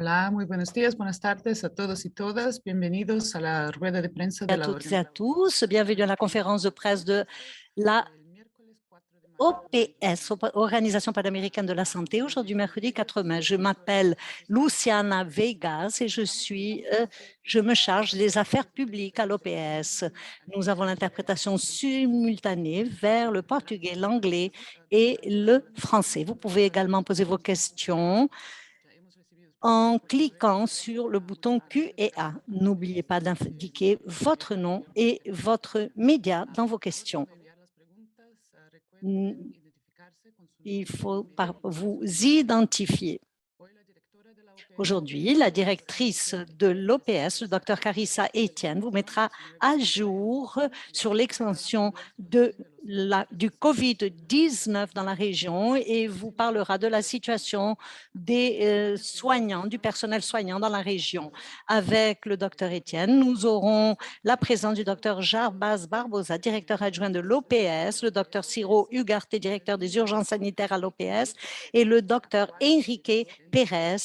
Hola, muy buenos días, buenas tardes a todos y todas. Bienvenidos a la rueda de prensa de À la toutes et à tous, bienvenue à la conférence de presse de la OPS, Organisation panaméricaine de la santé, aujourd'hui mercredi 4 mai. Je m'appelle Luciana Vegas et je me charge des affaires publiques à l'OPS. Nous avons l'interprétation simultanée vers le portugais, l'anglais et le français. Vous pouvez également poser vos questions en cliquant sur le bouton Q&A. N'oubliez pas d'indiquer votre nom et votre média dans vos questions. Il faut vous identifier. Aujourd'hui, la directrice de l'OPS, le Dr Carissa Etienne, vous mettra à jour sur l'extension du COVID-19 dans la région et vous parlera de la situation des soignants, du personnel soignant dans la région. Avec le Dr Etienne, nous aurons la présence du Dr Jarbas Barbosa, directeur adjoint de l'OPS, le Dr Ciro Ugarte, directeur des urgences sanitaires à l'OPS, et le Dr Enrique Pérez,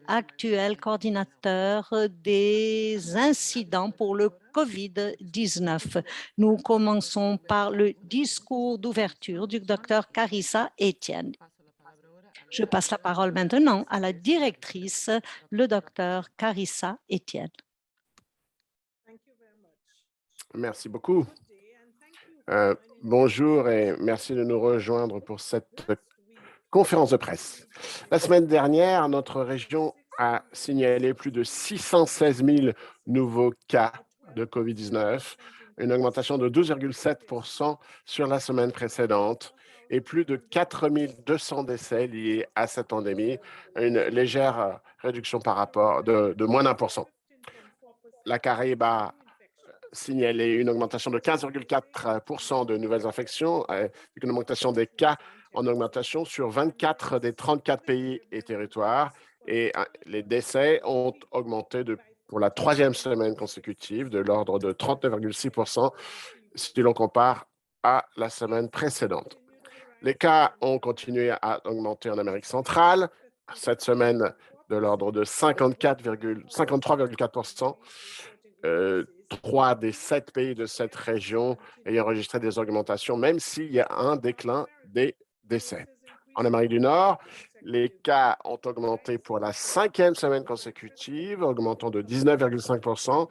actuel coordinateur des incidents pour le COVID-19. Nous commençons par le discours d'ouverture du Dr Carissa Etienne. Je passe la parole maintenant à la directrice, le Dr Carissa Etienne. Merci beaucoup. Bonjour et merci de nous rejoindre pour cette conférence de presse. La semaine dernière, notre région a signalé plus de 616 000 nouveaux cas de COVID-19, une augmentation de 12,7% sur la semaine précédente et plus de 4 200 décès liés à cette pandémie, une légère réduction par rapport de moins d'1%. La Caraïbe a signalé une augmentation de 15,4% de nouvelles infections, avec une augmentation des cas en augmentation sur 24 des 34 pays et territoires. Et les décès ont augmenté pour la troisième semaine consécutive de l'ordre de 39,6% si l'on compare à la semaine précédente. Les cas ont continué à augmenter en Amérique centrale, cette semaine de l'ordre de 53,4%. 3 des 7 pays de cette région ayant enregistré des augmentations, même s'il y a un déclin des décès. En Amérique du Nord, les cas ont augmenté pour la 5e semaine consécutive, augmentant de 19,5%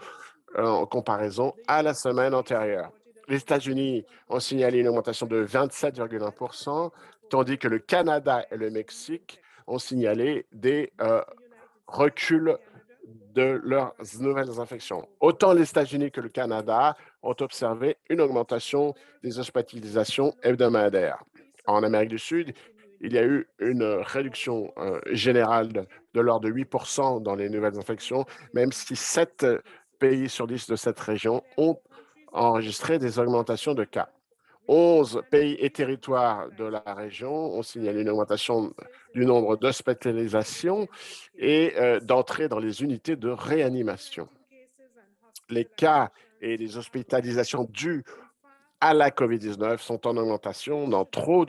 en comparaison à la semaine antérieure. Les États-Unis ont signalé une augmentation de 27,1%, tandis que le Canada et le Mexique ont signalé des reculs de leurs nouvelles infections. Autant les États-Unis que le Canada ont observé une augmentation des hospitalisations hebdomadaires. En Amérique du Sud, il y a eu une réduction générale de l'ordre de 8% dans les nouvelles infections, même si 7 pays sur 10 de cette région ont enregistré des augmentations de cas. 11 pays et territoires de la région ont signalé une augmentation du nombre d'hospitalisations et d'entrées dans les unités de réanimation. Les cas et les hospitalisations dues à la COVID-19 sont en augmentation dans trop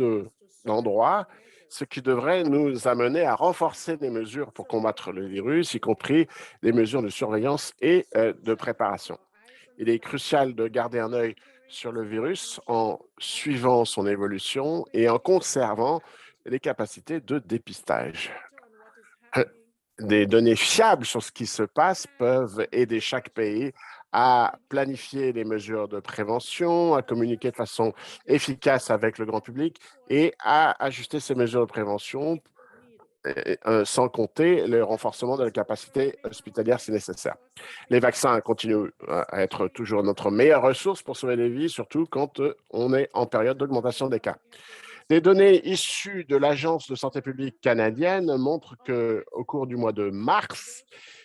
d'endroits, ce qui devrait nous amener à renforcer des mesures pour combattre le virus, y compris des mesures de surveillance et de préparation. Il est crucial de garder un œil sur le virus en suivant son évolution et en conservant les capacités de dépistage. Des données fiables sur ce qui se passe peuvent aider chaque pays à planifier les mesures de prévention, à communiquer de façon efficace avec le grand public et à ajuster ces mesures de prévention sans compter le renforcement de la capacité hospitalière si nécessaire. Les vaccins continuent à être toujours notre meilleure ressource pour sauver des vies, surtout quand on est en période d'augmentation des cas. Des données issues de l'Agence de santé publique canadienne montrent qu'au cours du mois de mars,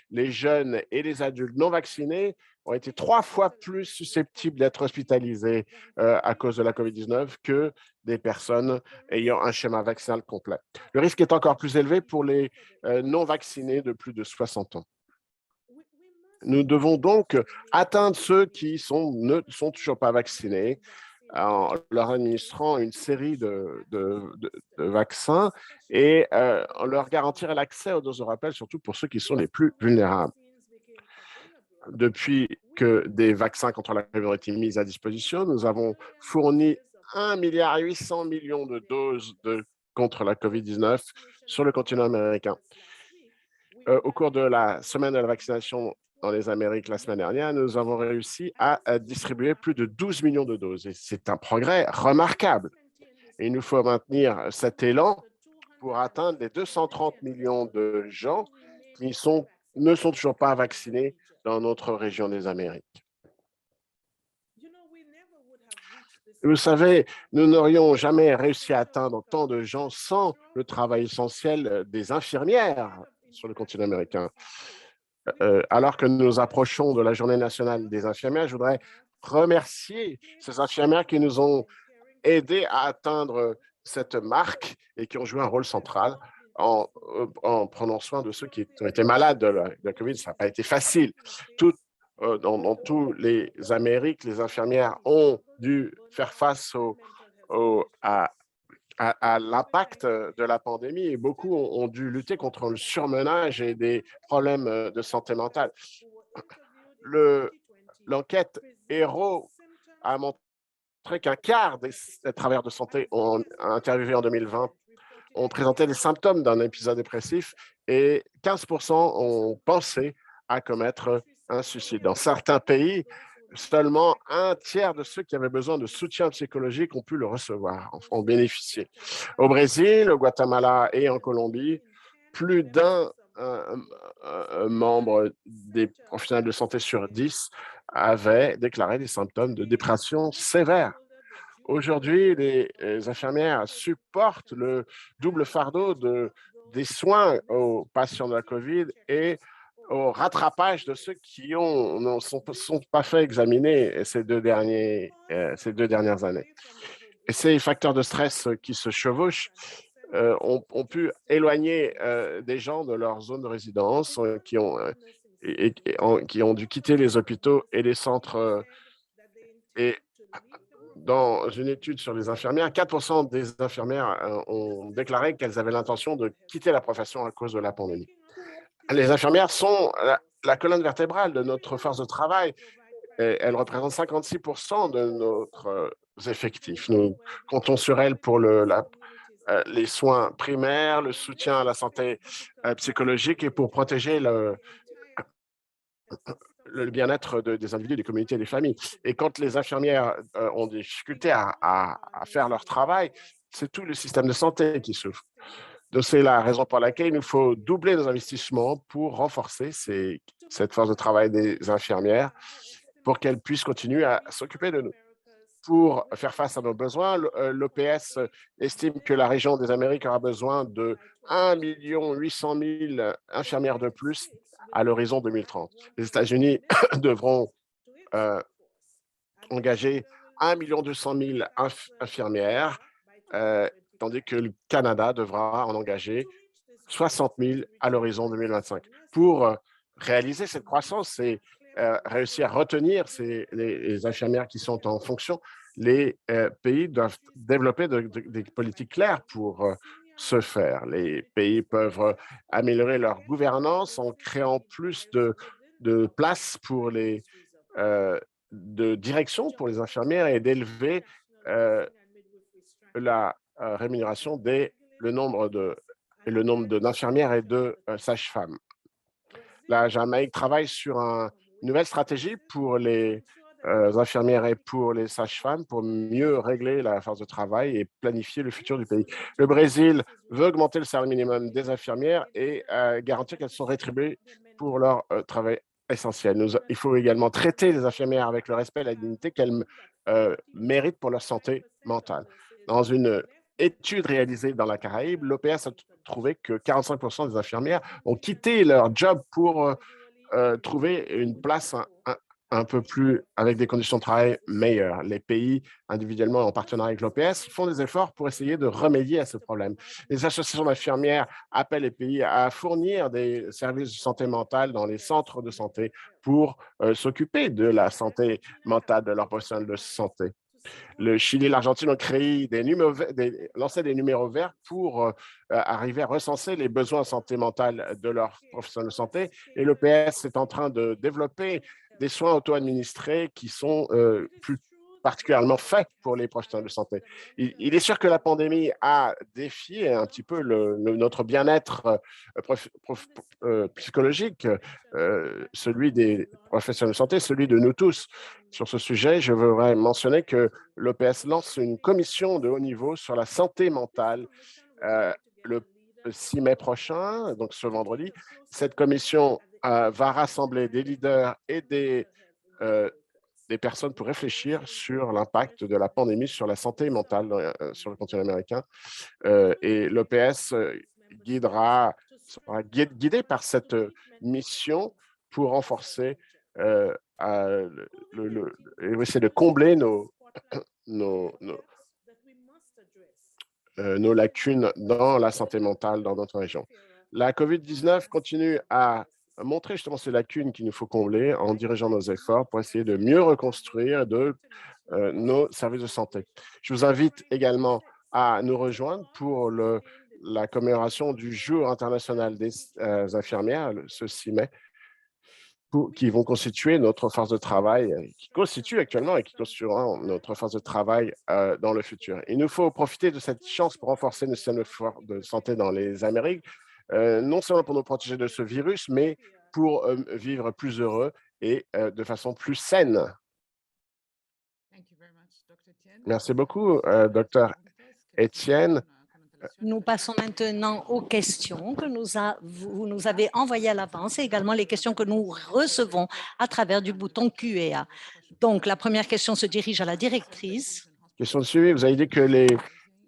les jeunes et les adultes non vaccinés ont été 3 fois plus susceptibles d'être hospitalisés à cause de la COVID-19 que des personnes ayant un schéma vaccinal complet. Le risque est encore plus élevé pour les non vaccinés de plus de 60 ans. Nous devons donc atteindre ceux qui ne sont toujours pas vaccinés en leur administrant une série de vaccins et en leur garantir l'accès aux doses de rappel, surtout pour ceux qui sont les plus vulnérables. Depuis que des vaccins contre la COVID ont été mis à disposition, nous avons fourni 1,8 milliard de doses contre la COVID-19 sur le continent américain. Au cours de la semaine de la vaccination dans les Amériques la semaine dernière, nous avons réussi à distribuer plus de 12 millions de doses. Et c'est un progrès remarquable. Et il nous faut maintenir cet élan pour atteindre les 230 millions de gens qui ne sont toujours pas vaccinés dans notre région des Amériques. Vous savez, nous n'aurions jamais réussi à atteindre autant de gens sans le travail essentiel des infirmières sur le continent américain. Alors que nous approchons de la Journée nationale des infirmières, je voudrais remercier ces infirmières qui nous ont aidés à atteindre cette marque et qui ont joué un rôle central en prenant soin de ceux qui ont été malades de la COVID. Ça n'a pas été facile. Dans tous les Amériques, les infirmières ont dû faire face à l'impact de la pandémie et beaucoup ont dû lutter contre le surmenage et des problèmes de santé mentale. L'enquête HERO a montré qu'un quart des travailleurs de santé interviewés en 2020 ont présenté des symptômes d'un épisode dépressif et 15% ont pensé à commettre un suicide. Dans certains pays, seulement un tiers de ceux qui avaient besoin de soutien psychologique ont pu le recevoir, en bénéficier. Au Brésil, au Guatemala et en Colombie, plus d'un membre des professionnels de santé sur 10 avait déclaré des symptômes de dépression sévère. Aujourd'hui, les infirmières supportent le double fardeau des soins aux patients de la COVID et au rattrapage de ceux qui ne sont pas fait examiner ces deux dernières années. Et ces facteurs de stress qui se chevauchent ont pu éloigner des gens de leur zone de résidence qui ont dû quitter les hôpitaux et les centres. Et dans une étude sur les infirmières, 4% des infirmières ont déclaré qu'elles avaient l'intention de quitter la profession à cause de la pandémie. Les infirmières sont la colonne vertébrale de notre force de travail. Et elles représentent 56% de notre effectif. Nous comptons sur elles pour les soins primaires, le soutien à la santé psychologique et pour protéger le bien-être des individus, des communautés et des familles. Et quand les infirmières ont des difficultés à faire leur travail, c'est tout le système de santé qui souffre. Donc, c'est la raison pour laquelle il nous faut doubler nos investissements pour renforcer cette force de travail des infirmières pour qu'elles puissent continuer à s'occuper de nous. Pour faire face à nos besoins, l'OPS estime que la région des Amériques aura besoin de 1,8 million infirmières de plus à l'horizon 2030. Les États-Unis devront engager 1,2 million infirmières, tandis que le Canada devra en engager 60 000 à l'horizon 2025. Pour réaliser cette croissance et réussir à retenir les infirmières qui sont en fonction, les pays doivent développer des politiques claires pour ce faire. Les pays peuvent améliorer leur gouvernance en créant plus de places pour de direction pour les infirmières et d'élever la rémunération le nombre d'infirmières et de sages-femmes. La Jamaïque travaille sur une nouvelle stratégie pour les infirmières et pour les sages-femmes pour mieux régler la force de travail et planifier le futur du pays. Le Brésil veut augmenter le salaire minimum des infirmières et garantir qu'elles sont rétribuées pour leur travail essentiel. Il faut également traiter les infirmières avec le respect et la dignité qu'elles méritent pour leur santé mentale. Dans une étude réalisée dans la Caraïbe, l'OPS a trouvé que 45% des infirmières ont quitté leur job pour trouver une place un peu plus avec des conditions de travail meilleures. Les pays, individuellement en partenariat avec l'OPS, font des efforts pour essayer de remédier à ce problème. Les associations d'infirmières appellent les pays à fournir des services de santé mentale dans les centres de santé pour s'occuper de la santé mentale de leurs professionnels de santé. Le Chili et l'Argentine ont créé lancé des numéros verts pour arriver à recenser les besoins en santé mentale de leurs professionnels de santé. Et l'EPS est en train de développer des soins auto-administrés qui sont plus particulièrement faits pour les professionnels de santé. Il est sûr que la pandémie a défié un petit peu notre bien-être psychologique, celui des professionnels de santé, celui de nous tous. Sur ce sujet, je voudrais mentionner que l'EPS lance une commission de haut niveau sur la santé mentale le 6 mai prochain, donc ce vendredi. Cette commission va rassembler des leaders et des personnes pour réfléchir sur l'impact de la pandémie sur la santé mentale sur le continent américain. Et l'EPS sera guidé par cette mission pour renforcer essayer de combler nos lacunes dans la santé mentale dans notre région. La COVID-19 continue à montrer justement ces lacunes qu'il nous faut combler en dirigeant nos efforts pour essayer de mieux reconstruire nos services de santé. Je vous invite également à nous rejoindre pour la commémoration du Jour international des infirmières, ce 6 mai, qui vont constituer notre force de travail, qui constitue actuellement et qui constitueront notre force de travail dans le futur. Il nous faut profiter de cette chance pour renforcer nos systèmes de santé dans les Amériques, non seulement pour nous protéger de ce virus, mais pour vivre plus heureux et de façon plus saine. Merci beaucoup, Dr. Etienne. Nous passons maintenant aux questions que vous nous avez envoyées à l'avance et également les questions que nous recevons à travers du bouton Q&A. Donc, la première question se dirige à la directrice. Question de suivi. Vous avez dit que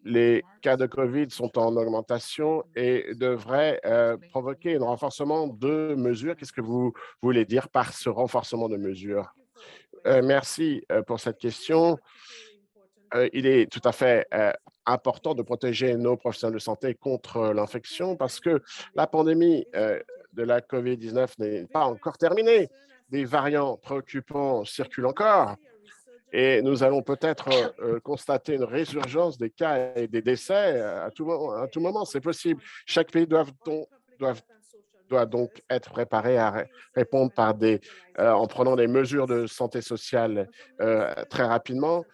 les cas de COVID sont en augmentation et devraient provoquer un renforcement de mesures. Qu'est-ce que vous voulez dire par ce renforcement de mesures? Merci pour cette question. Il est tout à fait important de protéger nos professionnels de santé contre l'infection parce que la pandémie de la COVID-19 n'est pas encore terminée. Des variants préoccupants circulent encore et nous allons peut-être constater une résurgence des cas et des décès à tout moment. C'est possible. Chaque pays doit donc être préparé à répondre en prenant des mesures de santé sociale très rapidement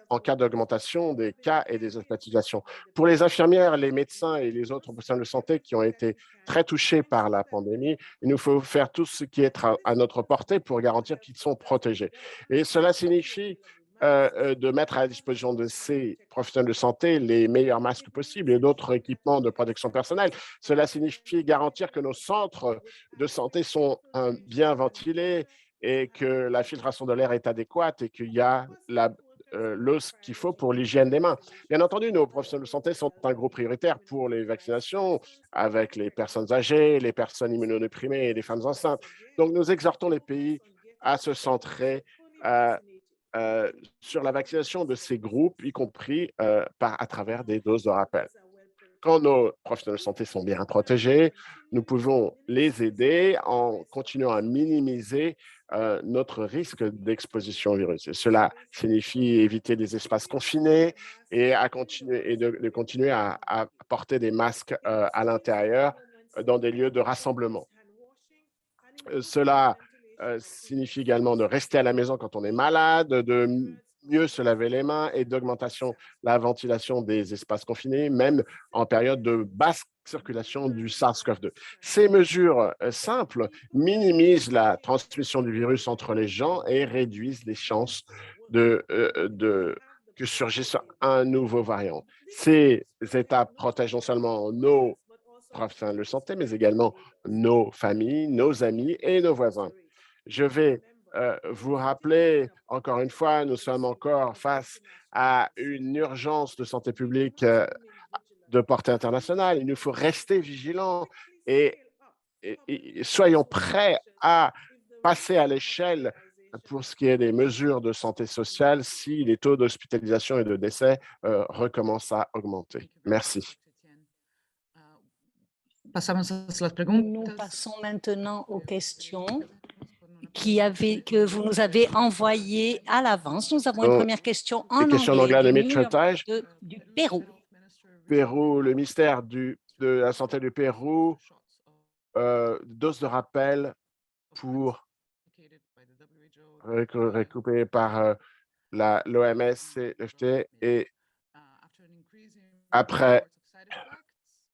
en cas d'augmentation des cas et des hospitalisations. Pour les infirmières, les médecins et les autres professionnels de santé qui ont été très touchés par la pandémie, il nous faut faire tout ce qui est à notre portée pour garantir qu'ils sont protégés. Et cela signifie de mettre à la disposition de ces professionnels de santé les meilleurs masques possibles et d'autres équipements de protection personnelle. Cela signifie garantir que nos centres de santé sont bien ventilés et que la filtration de l'air est adéquate et qu'il y a l'eau qu'il faut pour l'hygiène des mains. Bien entendu, nos professionnels de santé sont un groupe prioritaire pour les vaccinations avec les personnes âgées, les personnes immunodéprimées et les femmes enceintes. Donc, nous exhortons les pays à se centrer sur la vaccination de ces groupes, y compris à travers des doses de rappel. Quand nos professionnels de santé sont bien protégés, nous pouvons les aider en continuant à minimiser notre risque d'exposition au virus. Et cela signifie éviter des espaces confinés et de continuer à porter des masques à l'intérieur dans des lieux de rassemblement. Cela signifie également de rester à la maison quand on est malade, de mieux se laver les mains et d'augmentation la ventilation des espaces confinés, même en période de basse circulation du SARS-CoV-2. Ces mesures simples minimisent la transmission du virus entre les gens et réduisent les chances que surgisse un nouveau variant. Ces étapes protègent non seulement nos professionnels de santé, mais également nos familles, nos amis et nos voisins. Je vais vous rappeler, encore une fois, nous sommes encore face à une urgence de santé publique de portée internationale. Il nous faut rester vigilants et soyons prêts à passer à l'échelle pour ce qui est des mesures de santé sociale si les taux d'hospitalisation et de décès recommencent à augmenter. Merci. Pasamos a las preguntas. Nous passons maintenant aux questions que vous nous avez envoyées à l'avance. Nous avons une Donc, première question en des questions en anglais anglais de du Mitch Taj. du Pérou. Pérou, le ministère de la Santé du Pérou, dose de rappel pour récupéré par l'OMS, CFT, et après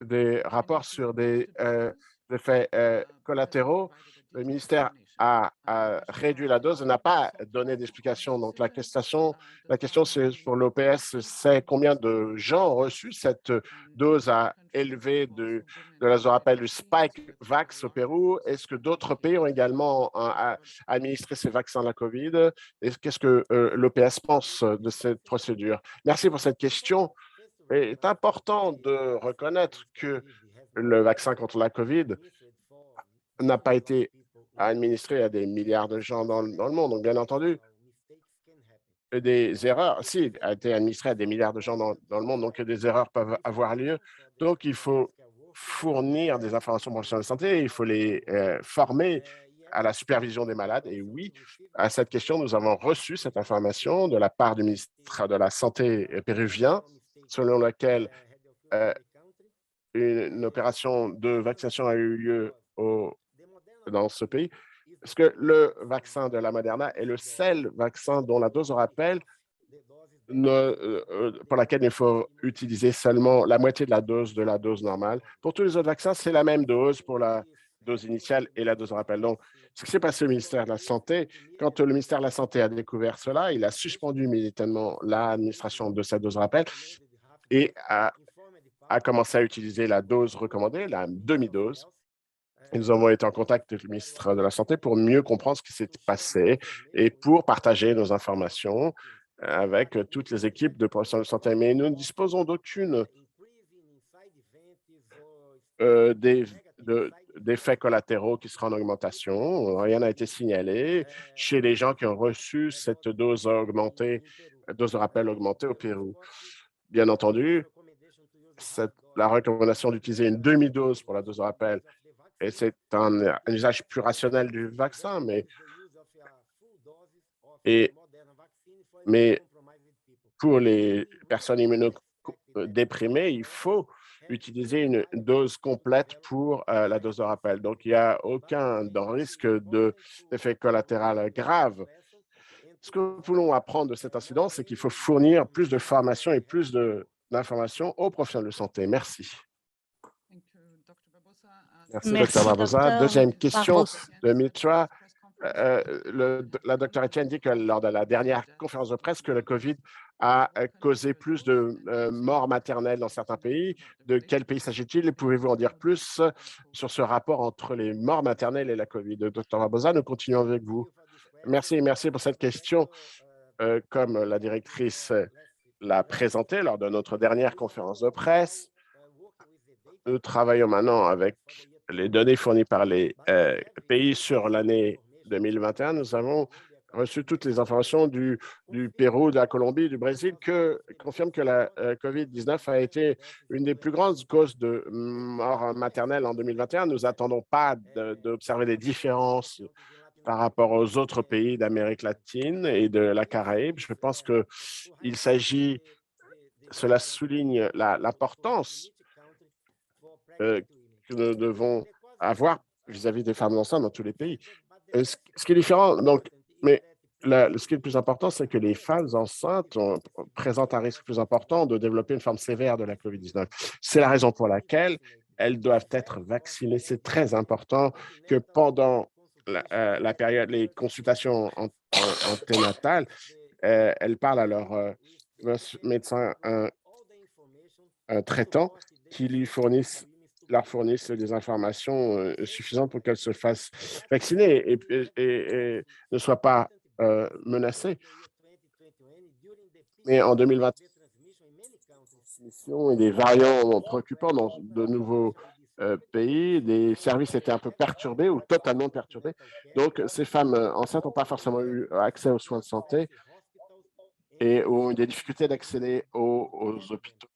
des rapports sur des effets collatéraux, le ministère a réduit la dose et n'a pas donné d'explication. Donc, la question c'est pour l'OPS, c'est combien de gens ont reçu cette dose à élevée de l'azorapel du Spikevax au Pérou? Est-ce que d'autres pays ont également administré ces vaccins à la COVID? Et qu'est-ce que l'OPS pense de cette procédure? Merci pour cette question. Il est important de reconnaître que le vaccin contre la COVID n'a pas été administré à des milliards de gens dans le monde. Donc, bien entendu, des erreurs, si, a été administré à des milliards de gens dans le monde, donc des erreurs peuvent avoir lieu. Donc, il faut fournir des informations professionnelles de santé, il faut les former à la supervision des malades. Et oui, à cette question, nous avons reçu cette information de la part du ministre de la Santé péruvien, selon laquelle une opération de vaccination a eu lieu dans ce pays, parce que le vaccin de la Moderna est le seul vaccin dont la dose de rappel pour laquelle il faut utiliser seulement la moitié de la dose normale. Pour tous les autres vaccins, c'est la même dose pour la dose initiale et la dose de rappel. Donc, ce qui s'est passé au ministère de la Santé, quand le ministère de la Santé a découvert cela, il a suspendu immédiatement l'administration de cette dose de rappel et a commencé à utiliser la dose recommandée, la demi-dose. Et nous avons été en contact avec le ministre de la Santé pour mieux comprendre ce qui s'est passé et pour partager nos informations avec toutes les équipes de professionnels de santé. Mais nous ne disposons d'aucune d'effets collatéraux qui seraient en augmentation. Rien n'a été signalé chez les gens qui ont reçu cette dose augmentée, dose de rappel augmentée au Pérou. Bien entendu, la recommandation d'utiliser une demi-dose pour la dose de rappel, et c'est un usage plus rationnel du vaccin, mais pour les personnes immunodéprimées, il faut utiliser une dose complète pour la dose de rappel. Donc, il n'y a aucun risque d'effet collatéral grave. Ce que nous voulons apprendre de cet incident, c'est qu'il faut fournir plus de formation et plus d'informations aux professionnels de santé. Merci. Merci, Dr. Barbosa. Deuxième question de Mitra. La Dr. Etienne dit que lors de la dernière conférence de presse, que le COVID a causé plus de morts maternelles dans certains pays. De quel pays s'agit-il? Pouvez-vous en dire plus sur ce rapport entre les morts maternelles et la COVID? Dr. Barbosa, nous continuons avec vous. Merci pour cette question. Comme la directrice l'a présenté lors de notre dernière conférence de presse, nous travaillons maintenant avec les données fournies par les pays sur l'année 2021. Nous avons reçu toutes les informations du Pérou, de la Colombie, du Brésil, confirment que la COVID-19 a été une des plus grandes causes de mort maternelle en 2021. Nous n'attendons pas d'observer des différences par rapport aux autres pays d'Amérique latine et de la Caraïbe. Je pense que cela souligne l'importance que nous devons avoir vis-à-vis des femmes enceintes dans tous les pays. Ce qui est différent, mais ce qui est le plus important, c'est que les femmes enceintes présentent un risque plus important de développer une forme sévère de la COVID-19. C'est la raison pour laquelle elles doivent être vaccinées. C'est très important que pendant la période, les consultations anténatales, elles parlent à leur médecin traitant qui leur fournissent des informations suffisantes pour qu'elles se fassent vacciner et ne soient pas menacées. Mais en 2020, et des variants préoccupants dans de nouveaux pays, des services étaient un peu perturbés ou totalement perturbés. Donc, ces femmes enceintes n'ont pas forcément eu accès aux soins de santé et ont eu des difficultés d'accéder aux hôpitaux.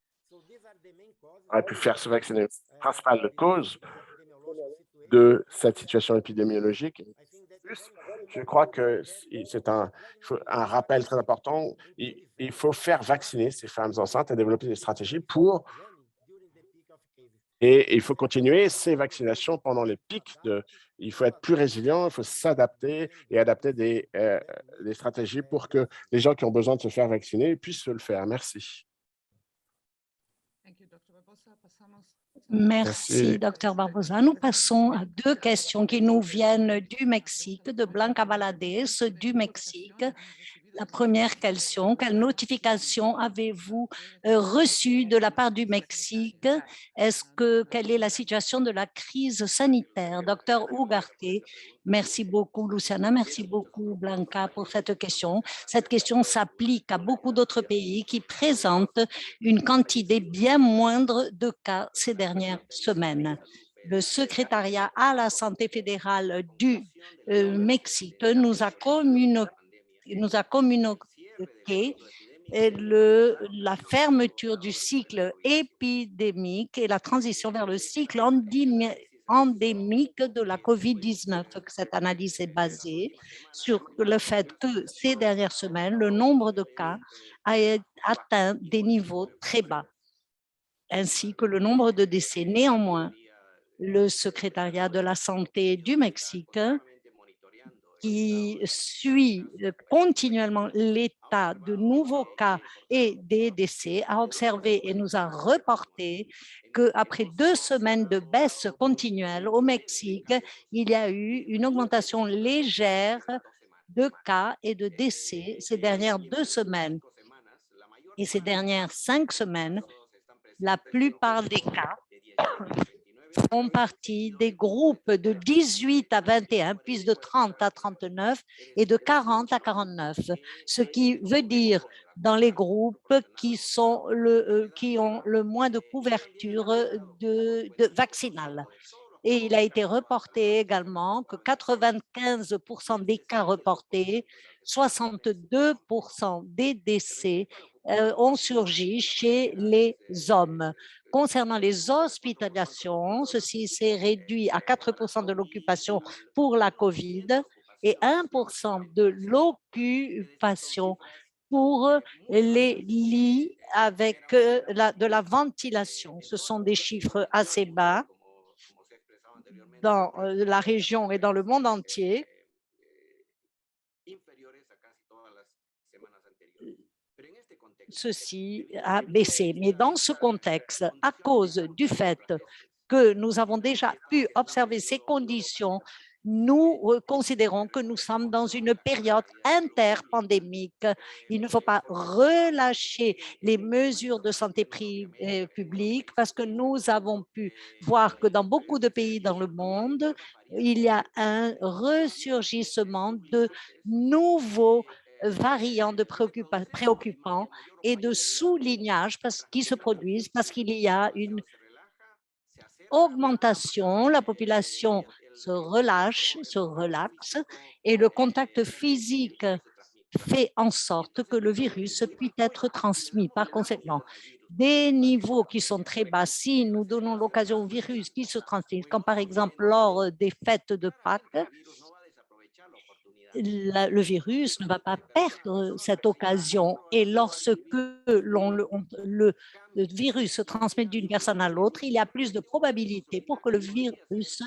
Auraient pu faire se vacciner. La principale cause de cette situation épidémiologique, Je crois que c'est un rappel très important. Il faut faire vacciner ces femmes enceintes et développer des stratégies et il faut continuer ces vaccinations pendant les pics il faut être plus résilient, il faut s'adapter et adapter des stratégies pour que les gens qui ont besoin de se faire vacciner puissent se le faire. Merci. Merci, Dr Barbosa. Nous passons à deux questions qui nous viennent du Mexique, de Blanca Valadez du Mexique. La première question, quelle notification avez-vous reçue de la part du Mexique? Quelle est la situation de la crise sanitaire? Docteur Ugarte, merci beaucoup Luciana, merci beaucoup Blanca pour cette question. Cette question s'applique à beaucoup d'autres pays qui présentent une quantité bien moindre de cas ces dernières semaines. Le secrétariat à la santé fédérale du Mexique nous a communiqué la fermeture du cycle épidémique et la transition vers le cycle endémique de la COVID-19. Cette analyse est basée sur le fait que ces dernières semaines, le nombre de cas a atteint des niveaux très bas, ainsi que le nombre de décès. Néanmoins, le secrétariat de la santé du Mexique, qui suit continuellement l'état de nouveaux cas et des décès, a observé et nous a reporté qu'après 2 semaines de baisse continuelle au Mexique, il y a eu une augmentation légère de cas et de décès ces dernières 2 semaines. Et ces dernières 5 semaines, la plupart des cas font partie des groupes de 18 à 21, puis de 30 à 39 et de 40 à 49, ce qui veut dire dans les groupes qui ont le moins de couverture vaccinale. Et il a été reporté également que 95% des cas reportés, 62% des décès ont surgi chez les hommes. Concernant les hospitalisations, ceci s'est réduit à 4% de l'occupation pour la COVID et 1% de l'occupation pour les lits avec de la ventilation. Ce sont des chiffres assez bas dans la région et dans le monde entier. Ceci a baissé. Mais dans ce contexte, à cause du fait que nous avons déjà pu observer ces conditions, nous considérons que nous sommes dans une période interpandémique. Il ne faut pas relâcher les mesures de santé publique parce que nous avons pu voir que dans beaucoup de pays dans le monde, il y a un ressurgissement de nouveaux variants de préoccupants et de soulignage qui se produisent parce qu'il y a une augmentation, la population se relâche, se relaxe et le contact physique fait en sorte que le virus puisse être transmis. Par conséquent, des niveaux qui sont très bas, si nous donnons l'occasion au virus qui se transmet, comme par exemple lors des fêtes de Pâques, le virus ne va pas perdre cette occasion et lorsque le virus se transmet d'une personne à l'autre, il y a plus de probabilité pour que le virus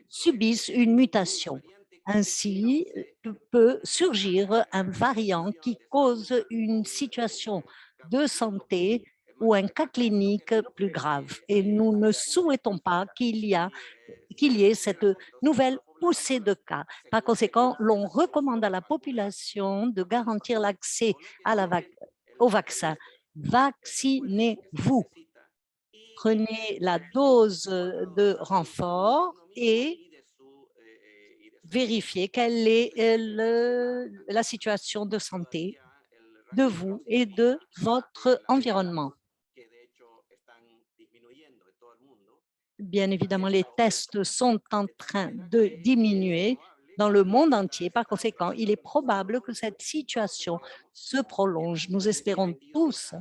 subisse une mutation. Ainsi, peut surgir un variant qui cause une situation de santé ou un cas clinique plus grave. Et nous ne souhaitons pas qu'il y ait cette nouvelle poussée de cas. Par conséquent, l'on recommande à la population de garantir l'accès au vaccin. Vaccinez-vous. Prenez la dose de renfort et vérifiez quelle est la situation de santé de vous et de votre environnement. Bien évidemment, les tests sont en train de diminuer dans le monde entier. Par conséquent, il est probable que cette situation se prolonge. Nous espérons tous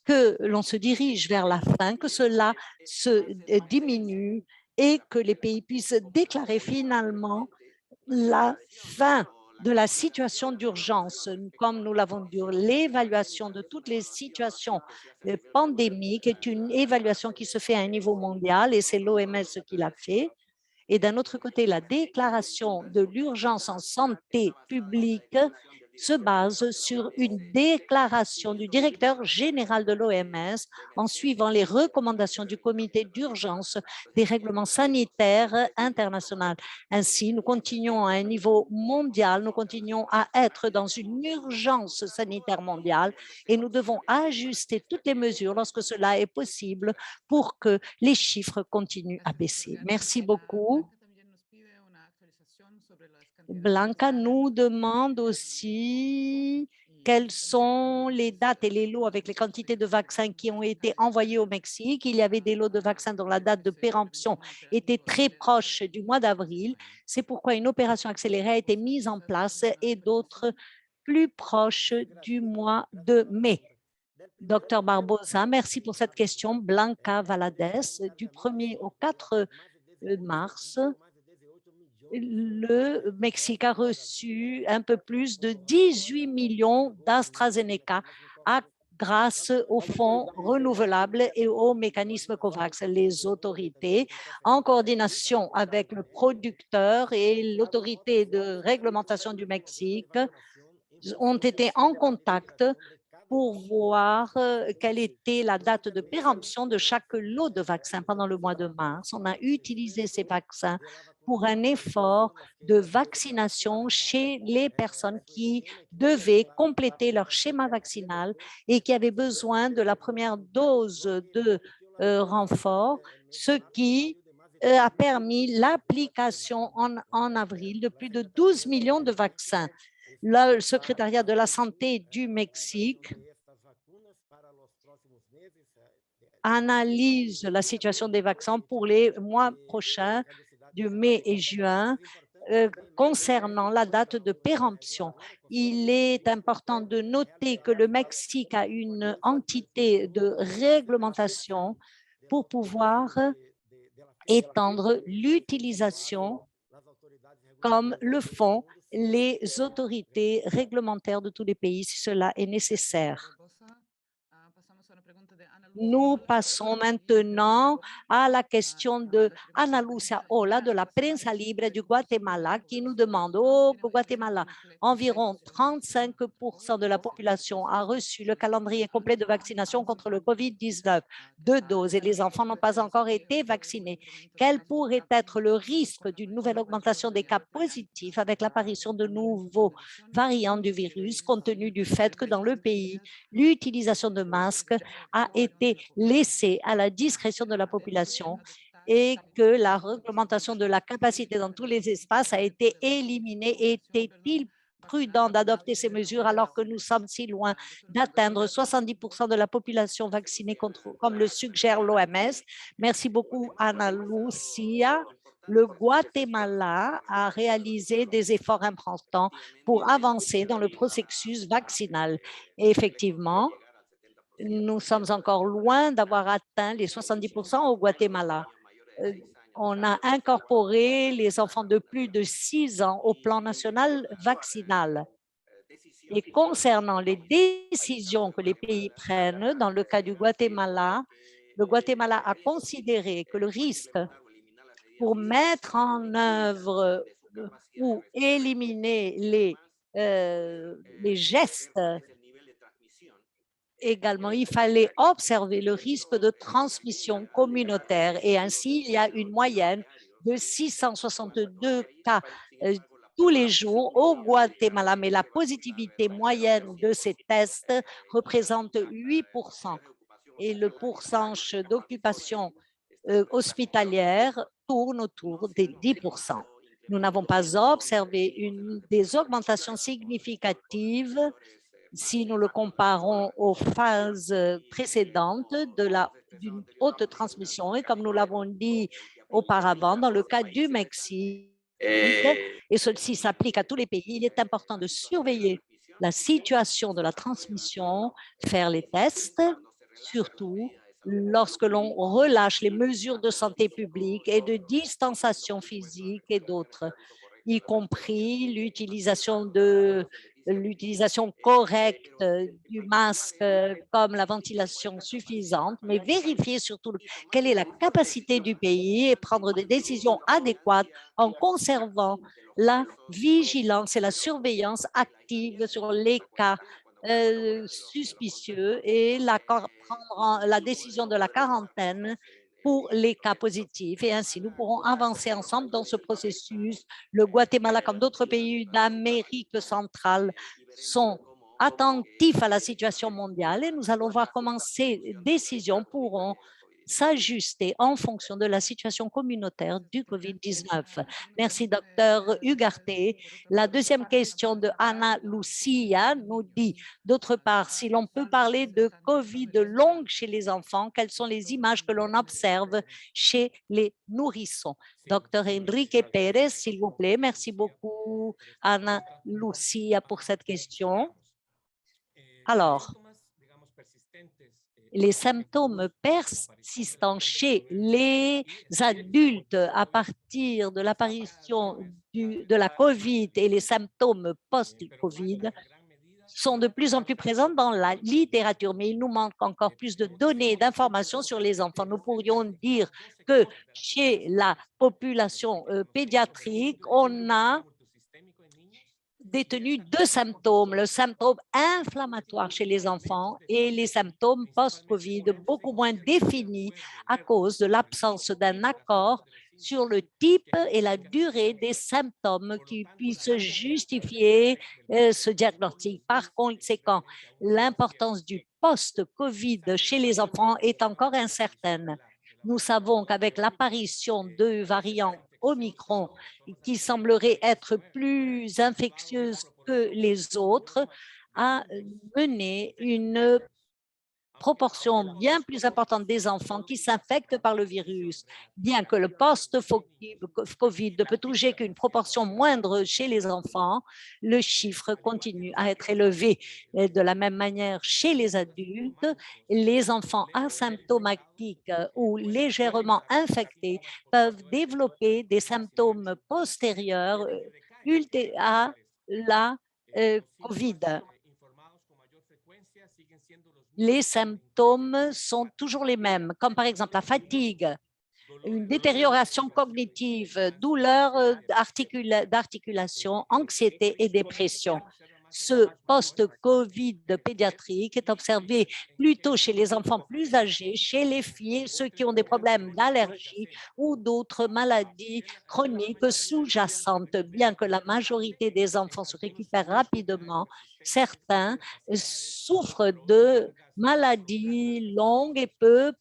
que l'on se dirige vers la fin, que cela se diminue et que les pays puissent déclarer finalement la fin de la situation d'urgence, comme nous l'avons dit, l'évaluation de toutes les situations pandémiques est une évaluation qui se fait à un niveau mondial et c'est l'OMS qui l'a fait. Et d'un autre côté, la déclaration de l'urgence en santé publique se base sur une déclaration du directeur général de l'OMS en suivant les recommandations du comité d'urgence des règlements sanitaires internationaux. Ainsi, nous continuons à un niveau mondial, nous continuons à être dans une urgence sanitaire mondiale et nous devons ajuster toutes les mesures lorsque cela est possible pour que les chiffres continuent à baisser. Merci beaucoup. Blanca nous demande aussi quelles sont les dates et les lots avec les quantités de vaccins qui ont été envoyés au Mexique. Il y avait des lots de vaccins dont la date de péremption était très proche du mois d'avril. C'est pourquoi une opération accélérée a été mise en place et d'autres plus proches du mois de mai. Docteur Barbosa, merci pour cette question. Blanca Valadez, du 1er au 4 mars, le Mexique a reçu un peu plus de 18 millions d'AstraZeneca grâce aux fonds renouvelables et au mécanisme COVAX. Les autorités, en coordination avec le producteur et l'autorité de réglementation du Mexique, ont été en contact pour voir quelle était la date de péremption de chaque lot de vaccins pendant le mois de mars. On a utilisé ces vaccins pour un effort de vaccination chez les personnes qui devaient compléter leur schéma vaccinal et qui avaient besoin de la première dose de renfort, ce qui a permis l'application en avril de plus de 12 millions de vaccins. Le secrétariat de la santé du Mexique analyse la situation des vaccins pour les mois prochains, de mai et juin, concernant la date de péremption. Il est important de noter que le Mexique a une entité de réglementation pour pouvoir étendre l'utilisation comme le font les autorités réglementaires de tous les pays si cela est nécessaire. Nous passons maintenant à la question de Ana Lucia Ola de la Prensa Libre du Guatemala qui nous demande au Guatemala, environ 35% de la population a reçu le calendrier complet de vaccination contre le COVID-19, 2 doses et les enfants n'ont pas encore été vaccinés. Quel pourrait être le risque d'une nouvelle augmentation des cas positifs avec l'apparition de nouveaux variants du virus compte tenu du fait que dans le pays, l'utilisation de masques a été laissée à la discrétion de la population et que la réglementation de la capacité dans tous les espaces a été éliminée. Était-il prudent d'adopter ces mesures alors que nous sommes si loin d'atteindre 70% de la population vaccinée comme le suggère l'OMS? Merci beaucoup, Ana Lucia. Le Guatemala a réalisé des efforts importants pour avancer dans le processus vaccinal. Et effectivement, nous sommes encore loin d'avoir atteint les 70% au Guatemala. On a incorporé les enfants de plus de 6 ans au plan national vaccinal. Et concernant les décisions que les pays prennent, dans le cas du Guatemala, le Guatemala a considéré que le risque pour mettre en œuvre ou éliminer les gestes également, il fallait observer le risque de transmission communautaire et ainsi, il y a une moyenne de 662 cas tous les jours au Guatemala, mais la positivité moyenne de ces tests représente 8% et le pourcentage d'occupation hospitalière tourne autour des 10%. Nous n'avons pas observé des augmentations significatives si nous le comparons aux phases précédentes d'une haute transmission. Et comme nous l'avons dit auparavant, dans le cas du Mexique, et ceci s'applique à tous les pays, il est important de surveiller la situation de la transmission, faire les tests, surtout lorsque l'on relâche les mesures de santé publique et de distanciation physique et d'autres. y compris l'utilisation correcte du masque comme la ventilation suffisante, mais vérifier surtout quelle est la capacité du pays et prendre des décisions adéquates en conservant la vigilance et la surveillance active sur les cas suspicieux et prendre la décision de la quarantaine pour les cas positifs. Et ainsi, nous pourrons avancer ensemble dans ce processus. Le Guatemala, comme d'autres pays d'Amérique centrale, sont attentifs à la situation mondiale et nous allons voir comment ces décisions pourront s'ajuster en fonction de la situation communautaire du COVID-19. Merci, docteur Ugarte. La deuxième question de Ana Lucia nous dit, d'autre part, si l'on peut parler de COVID longue chez les enfants, quelles sont les images que l'on observe chez les nourrissons? Docteur Enrique Pérez, s'il vous plaît. Merci beaucoup, Ana Lucia, pour cette question. Alors, les symptômes persistants chez les adultes à partir de l'apparition de la COVID et les symptômes post-COVID sont de plus en plus présents dans la littérature, mais il nous manque encore plus de données et d'informations sur les enfants. Nous pourrions dire que chez la population pédiatrique, on a détenu deux symptômes, le symptôme inflammatoire chez les enfants et les symptômes post-COVID, beaucoup moins définis à cause de l'absence d'un accord sur le type et la durée des symptômes qui puissent justifier ce diagnostic. Par conséquent, l'importance du post-COVID chez les enfants est encore incertaine. Nous savons qu'avec l'apparition de variants Omicron, qui semblerait être plus infectieuse que les autres, a mené une proportion bien plus importante des enfants qui s'infectent par le virus. Bien que le post-COVID ne peut toucher qu'une proportion moindre chez les enfants, le chiffre continue à être élevé. Et de la même manière, chez les adultes, les enfants asymptomatiques ou légèrement infectés peuvent développer des symptômes postérieurs à la COVID. Les symptômes sont toujours les mêmes, comme par exemple la fatigue, une détérioration cognitive, douleur d'articulation, anxiété et dépression. Ce post-COVID pédiatrique est observé plutôt chez les enfants plus âgés, chez les filles, ceux qui ont des problèmes d'allergie ou d'autres maladies chroniques sous-jacentes. Bien que la majorité des enfants se récupèrent rapidement, certains souffrent de maladies longues et peuvent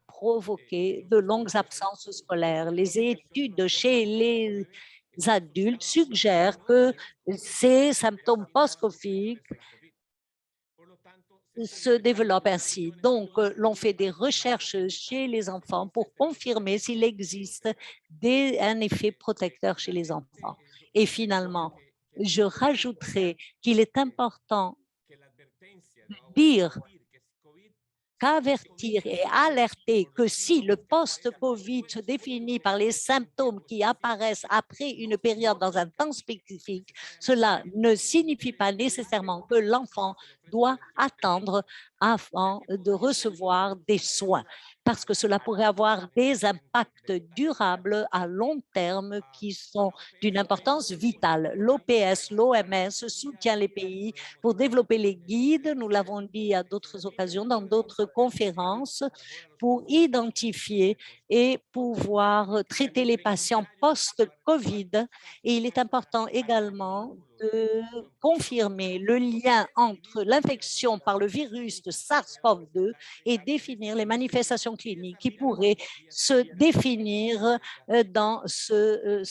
provoquer de longues absences scolaires. Les études chez les adultes suggèrent que ces symptômes post-COVID se développent ainsi. Donc, l'on fait des recherches chez les enfants pour confirmer s'il existe un effet protecteur chez les enfants. Et finalement, je rajouterai qu'il est important de dire qu'avertir et alerter que si le post-COVID se définit par les symptômes qui apparaissent après une période dans un temps spécifique, cela ne signifie pas nécessairement que l'enfant doit attendre avant de recevoir des soins, parce que cela pourrait avoir des impacts durables à long terme qui sont d'une importance vitale. L'OPS, l'OMS soutient les pays pour développer les guides, nous l'avons dit à d'autres occasions, dans d'autres conférences, pour identifier et pouvoir traiter les patients post-COVID. Et il est important également de confirmer le lien entre l'infection par le virus de SARS-CoV-2 et définir les manifestations cliniques qui pourraient se définir dans ce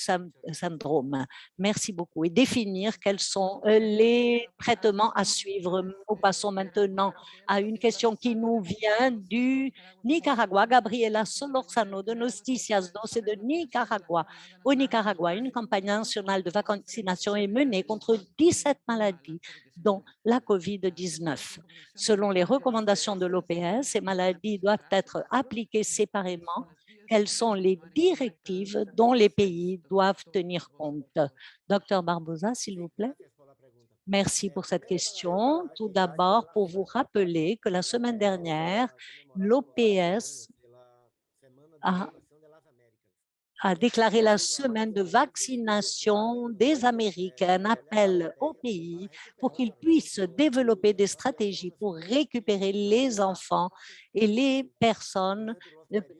syndrome. Merci beaucoup. Et définir quels sont les traitements à suivre. Nous passons maintenant à une question qui nous vient du Nicaragua. Gabriela Solorzano de Noticias 2 et de Nicaragua. Au Nicaragua, une campagne nationale de vaccination est menée contre 17 maladies, dont la COVID-19. Selon les recommandations de l'OPS, ces maladies doivent être appliquées séparément quelles sont les directives dont les pays doivent tenir compte. Docteur Barbosa, s'il vous plaît. Merci pour cette question. Tout d'abord, pour vous rappeler que la semaine dernière, l'OPS a déclaré la semaine de vaccination des Amériques, un appel au pays pour qu'ils puissent développer des stratégies pour récupérer les enfants et les personnes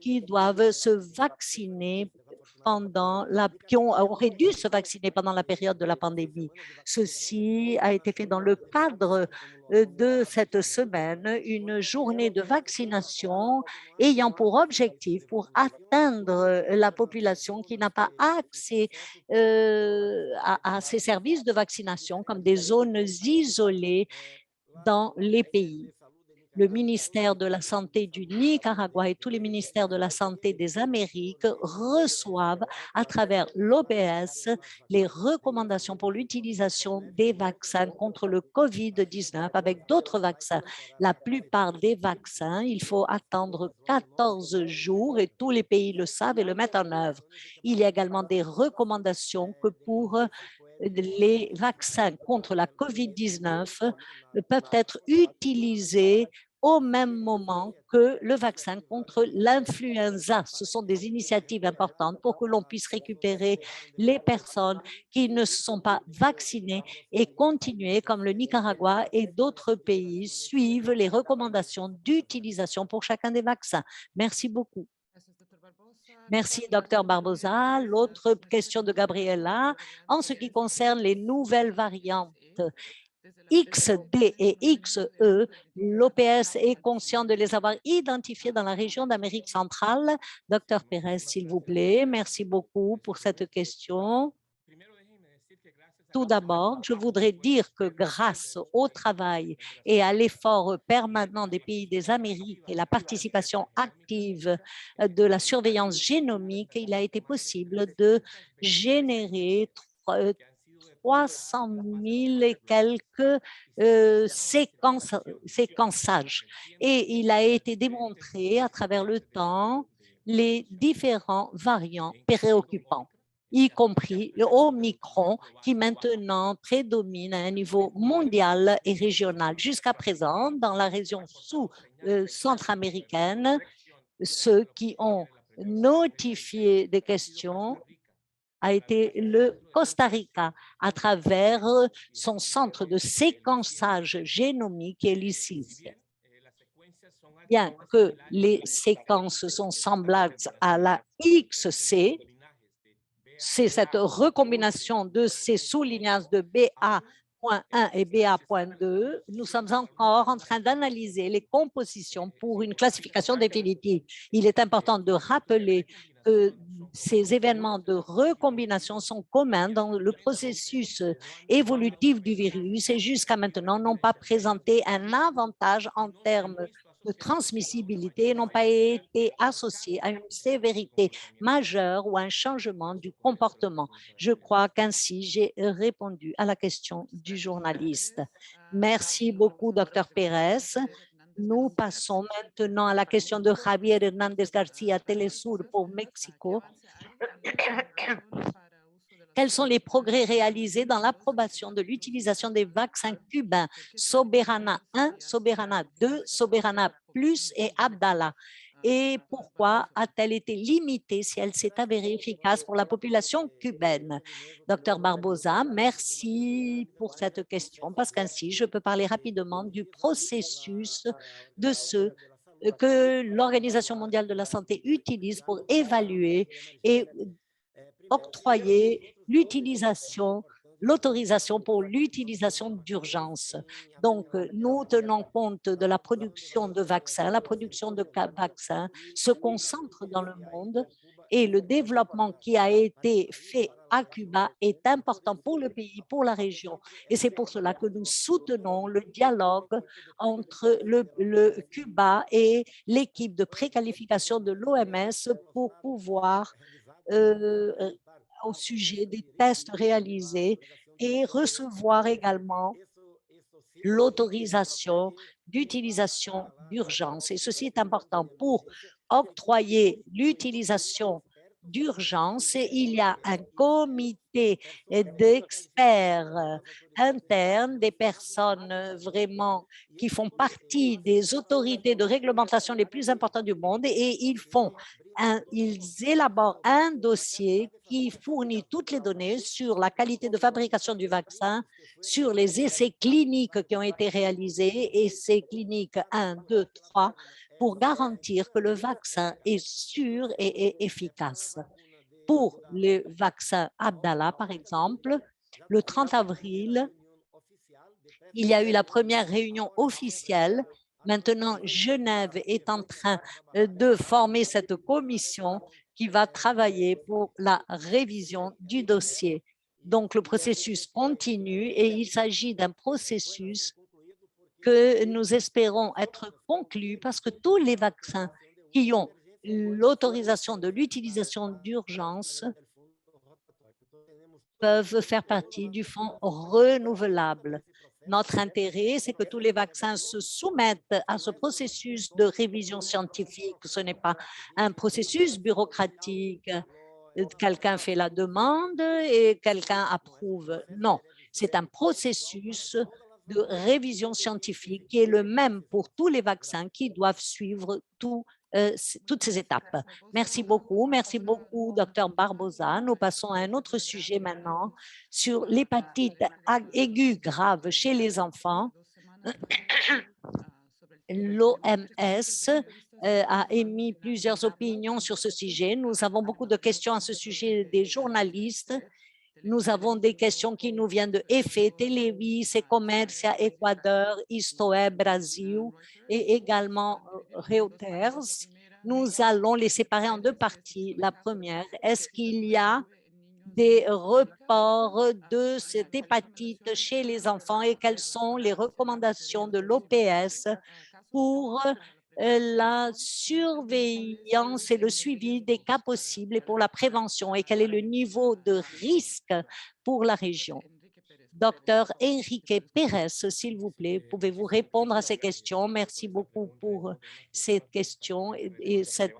qui doivent se vacciner auraient dû se vacciner pendant la période de la pandémie. Ceci a été fait dans le cadre de cette semaine, une journée de vaccination ayant pour objectif pour atteindre la population qui n'a pas accès à ces services de vaccination comme des zones isolées dans les pays. Le ministère de la Santé du Nicaragua et tous les ministères de la Santé des Amériques reçoivent à travers l'OPS les recommandations pour l'utilisation des vaccins contre le COVID-19 avec d'autres vaccins. La plupart des vaccins, il faut attendre 14 jours et tous les pays le savent et le mettent en œuvre. Il y a également des recommandations que pour les vaccins contre la COVID-19 peuvent être utilisés au même moment que le vaccin contre l'influenza. Ce sont des initiatives importantes pour que l'on puisse récupérer les personnes qui ne se sont pas vaccinées et continuer, comme le Nicaragua et d'autres pays, suivent les recommandations d'utilisation pour chacun des vaccins. Merci beaucoup. Merci, Dr Barbosa. L'autre question de Gabriela, en ce qui concerne les nouvelles variantes XD et XE, l'OPS est conscient de les avoir identifiées dans la région d'Amérique centrale. Dr Pérez, s'il vous plaît, merci beaucoup pour cette question. Tout d'abord, je voudrais dire que grâce au travail et à l'effort permanent des pays des Amériques et la participation active de la surveillance génomique, il a été possible de générer 300 000 et quelques séquençages. Et il a été démontré à travers le temps les différents variants préoccupants, y compris le Omicron, qui maintenant prédomine à un niveau mondial et régional. Jusqu'à présent, dans la région centra-américaine, ceux qui ont notifié des questions a été le Costa Rica à travers son centre de séquençage génomique et l'ICIS. Bien que les séquences sont semblables à la XC, c'est cette recombinaison de ces sous-lignages de BA.1 et BA.2, nous sommes encore en train d'analyser les compositions pour une classification définitive. Il est important de rappeler que ces événements de recombination sont communs dans le processus évolutif du virus et jusqu'à maintenant n'ont pas présenté un avantage en termes de transmissibilité et n'ont pas été associés à une sévérité majeure ou à un changement du comportement. Je crois qu'ainsi j'ai répondu à la question du journaliste. Merci beaucoup, Dr Pérez. Nous passons maintenant à la question de Javier Hernández García Telesur pour Mexico. Quels sont les progrès réalisés dans l'approbation de l'utilisation des vaccins cubains Soberana 1, Soberana 2, Soberana Plus et Abdala? Et pourquoi a-t-elle été limitée si elle s'est avérée efficace pour la population cubaine? Docteur Barbosa, merci pour cette question, parce qu'ainsi, je peux parler rapidement du processus de ce que l'Organisation mondiale de la santé utilise pour évaluer et octroyer l'autorisation pour l'utilisation d'urgence. Donc, nous tenons compte de la production de vaccins. La production de vaccins se concentre dans le monde et le développement qui a été fait à Cuba est important pour le pays, pour la région. Et c'est pour cela que nous soutenons le dialogue entre le Cuba et l'équipe de préqualification de l'OMS pour pouvoir au sujet des tests réalisés et recevoir également l'autorisation d'utilisation d'urgence. Et ceci est important pour octroyer l'utilisation d'urgence. Il y a un comité d'experts internes, des personnes vraiment qui font partie des autorités de réglementation les plus importantes du monde et ils élaborent un dossier qui fournit toutes les données sur la qualité de fabrication du vaccin, sur les essais cliniques qui ont été réalisés, essais cliniques 1, 2, 3, pour garantir que le vaccin est sûr et efficace. Pour le vaccin Abdallah, par exemple, le 30 avril, il y a eu la première réunion officielle. Maintenant, Genève est en train de former cette commission qui va travailler pour la révision du dossier. Donc, le processus continue et il s'agit d'un processus que nous espérons être conclu parce que tous les vaccins qui ont l'autorisation de l'utilisation d'urgence peuvent faire partie du fonds renouvelable. Notre intérêt, c'est que tous les vaccins se soumettent à ce processus de révision scientifique. Ce n'est pas un processus bureaucratique. Quelqu'un fait la demande et quelqu'un approuve. Non, c'est un processus de révision scientifique qui est le même pour tous les vaccins qui doivent suivre toutes ces étapes. Merci beaucoup, Dr Barbosa. Nous passons à un autre sujet maintenant sur l'hépatite aiguë grave chez les enfants. L'OMS a émis plusieurs opinions sur ce sujet. Nous avons beaucoup de questions à ce sujet des journalistes. Nous avons des questions qui nous viennent de EFE, Televis, Commercia, Équateur, Istoé, Brasil et également Reuters. Nous allons les séparer en deux parties. La première, est-ce qu'il y a des reports de cette hépatite chez les enfants et quelles sont les recommandations de l'OPS pour la surveillance et le suivi des cas possibles et pour la prévention et quel est le niveau de risque pour la région. Docteur Enrique Pérez, s'il vous plaît, pouvez-vous répondre à ces questions? Merci beaucoup pour cette question et cette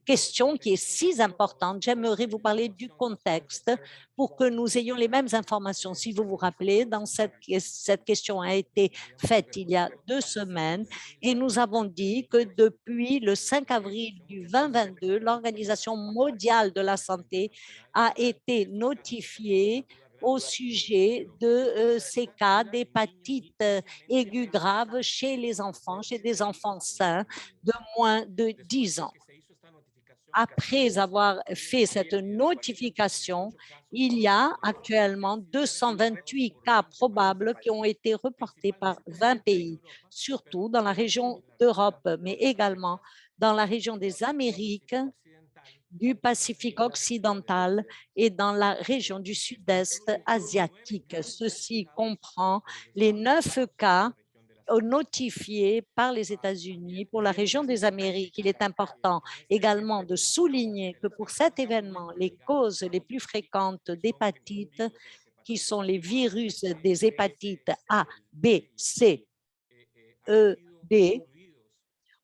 question qui est si importante. J'aimerais vous parler du contexte pour que nous ayons les mêmes informations. Si vous vous rappelez, cette question a été faite il y a 2 semaines et nous avons dit que depuis le 5 avril du 2022, l'Organisation mondiale de la santé a été notifiée au sujet de ces cas d'hépatite aiguë grave chez les enfants, chez des enfants sains de moins de 10 ans. Après avoir fait cette notification, il y a actuellement 228 cas probables qui ont été reportés par 20 pays, surtout dans la région d'Europe, mais également dans la région des Amériques, du Pacifique occidental et dans la région du sud-est asiatique. Ceci comprend les 9 cas notifiés par les États-Unis pour la région des Amériques. Il est important également de souligner que pour cet événement, les causes les plus fréquentes d'hépatite, qui sont les virus des hépatites A, B, C, E, D,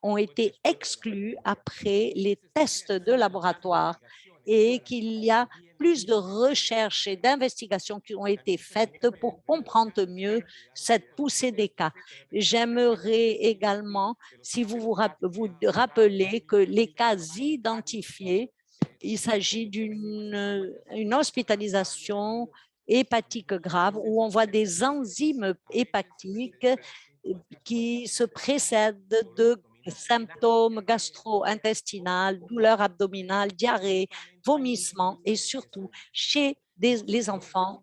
ont été exclus après les tests de laboratoire et qu'il y a plus de recherches et d'investigations qui ont été faites pour comprendre mieux cette poussée des cas. J'aimerais également, si vous rappelez que les cas identifiés, il s'agit d'une hospitalisation hépatique grave où on voit des enzymes hépatiques qui se précèdent de symptômes gastro-intestinaux, douleurs abdominales, diarrhée, vomissements et surtout chez les enfants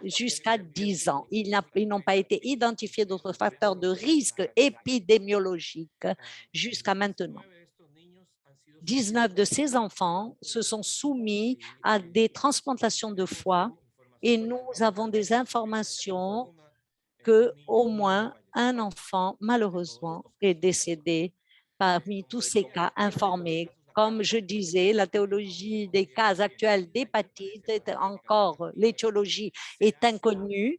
jusqu'à 10 ans. Ils n'ont pas été identifiés d'autres facteurs de risque épidémiologique jusqu'à maintenant. 19 de ces enfants se sont soumis à des transplantations de foie et nous avons des informations qu'au moins un enfant, malheureusement, est décédé parmi tous ces cas informés. Comme je disais, la théologie des cas actuels d'hépatite est encore, l'étiologie est inconnue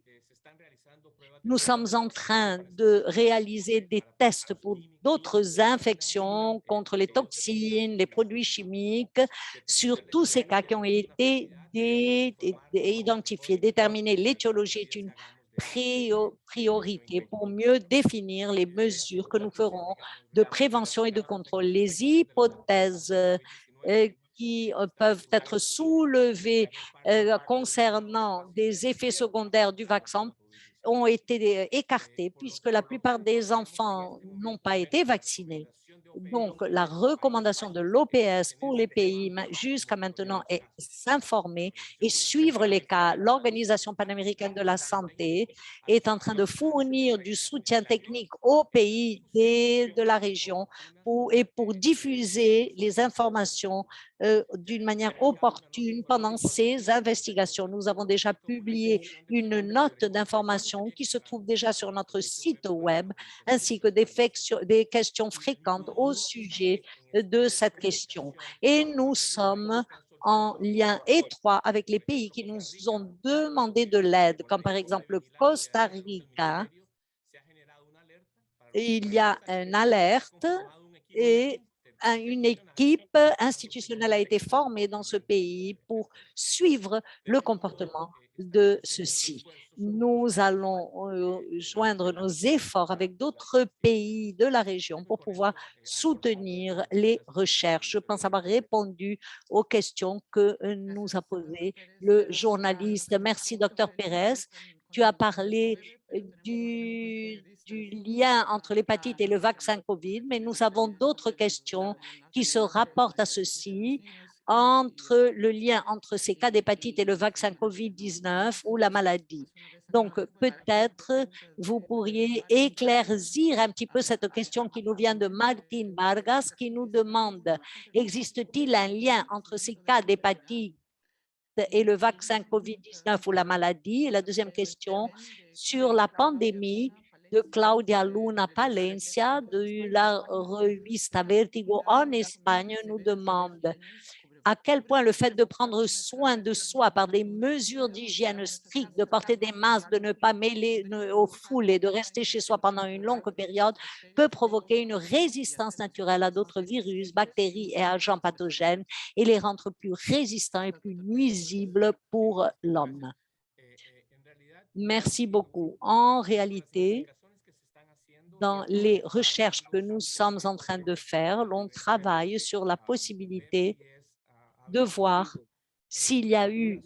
Nous sommes en train de réaliser des tests pour d'autres infections contre les toxines, les produits chimiques, sur tous ces cas qui ont été identifiés, déterminés. L'étiologie est une priorité pour mieux définir les mesures que nous ferons de prévention et de contrôle. Les hypothèses qui peuvent être soulevées concernant des effets secondaires du vaccin ont été écartés puisque la plupart des enfants n'ont pas été vaccinés. Donc, la recommandation de l'OPS pour les pays jusqu'à maintenant est s'informer et suivre les cas. L'Organisation panaméricaine de la santé est en train de fournir du soutien technique aux pays de la région pour diffuser les informations d'une manière opportune pendant ces investigations. Nous avons déjà publié une note d'information qui se trouve déjà sur notre site web, ainsi que des questions fréquentes au sujet de cette question. Et nous sommes en lien étroit avec les pays qui nous ont demandé de l'aide, comme par exemple le Costa Rica. Il y a une alerte et une équipe institutionnelle a été formée dans ce pays pour suivre le comportement de ceux-ci. Nous allons joindre nos efforts avec d'autres pays de la région pour pouvoir soutenir les recherches. Je pense avoir répondu aux questions que nous a posées le journaliste. Merci, Dr. Pérez. Tu as parlé du lien entre l'hépatite et le vaccin COVID, mais nous avons d'autres questions qui se rapportent à ceci, entre le lien entre ces cas d'hépatite et le vaccin COVID-19 ou la maladie. Donc, peut-être vous pourriez éclaircir un petit peu cette question qui nous vient de Martin Vargas, qui nous demande, existe-t-il un lien entre ces cas d'hépatite et le vaccin COVID-19 ou la maladie? Et la deuxième question, sur la pandémie, de Claudia Luna Palencia, de la revista Vertigo en Espagne, nous demande à quel point le fait de prendre soin de soi par des mesures d'hygiène strictes, de porter des masques, de ne pas mêler aux foules et de rester chez soi pendant une longue période peut provoquer une résistance naturelle à d'autres virus, bactéries et agents pathogènes et les rendre plus résistants et plus nuisibles pour l'homme. Merci beaucoup. En réalité, dans les recherches que nous sommes en train de faire, l'on travaille sur la possibilité de voir s'il y a eu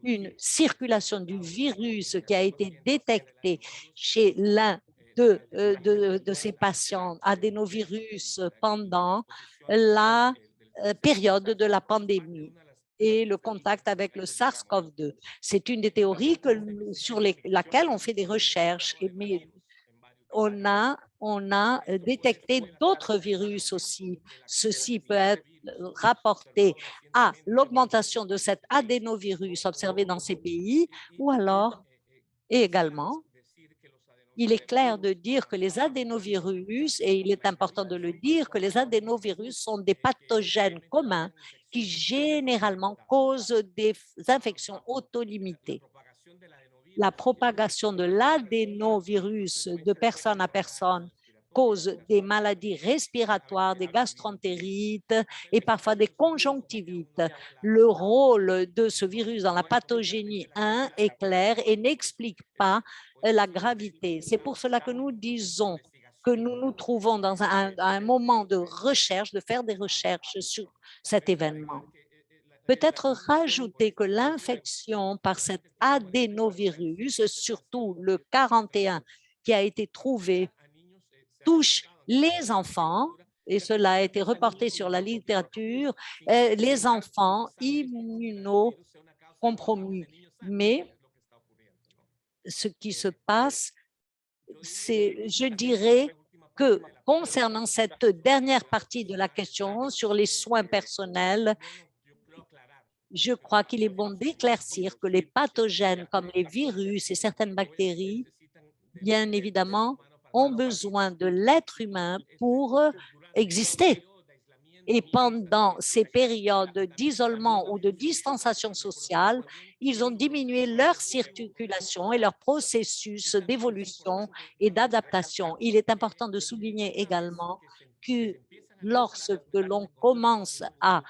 une circulation du virus qui a été détectée chez l'un de ces patients adénovirus pendant la période de la pandémie et le contact avec le SARS-CoV-2. C'est une des théories sur laquelle on fait des recherches, mais on a détecté d'autres virus aussi. Ceci peut être rapporté à l'augmentation de cet adénovirus observé dans ces pays, ou alors, et également, il est clair de dire que les adénovirus, et il est important de le dire, que les adénovirus sont des pathogènes communs qui généralement causent des infections auto-limitées. La propagation de l'adénovirus de personne à personne cause des maladies respiratoires, des gastroentérites et parfois des conjonctivites. Le rôle de ce virus dans la pathogénie 1 est clair et n'explique pas la gravité. C'est pour cela que nous disons que nous nous trouvons dans un moment de recherche, de faire des recherches sur cet événement. Peut-être rajouter que l'infection par cet adénovirus, surtout le 41 qui a été trouvé, touche les enfants, et cela a été reporté sur la littérature, les enfants immunocompromis. Mais ce qui se passe, c'est, je dirais, que concernant cette dernière partie de la question sur les soins personnels, je crois qu'il est bon d'éclaircir que les pathogènes comme les virus et certaines bactéries, bien évidemment, ont besoin de l'être humain pour exister. Et pendant ces périodes d'isolement ou de distanciation sociale, ils ont diminué leur circulation et leur processus d'évolution et d'adaptation. Il est important de souligner également que lorsque l'on commence à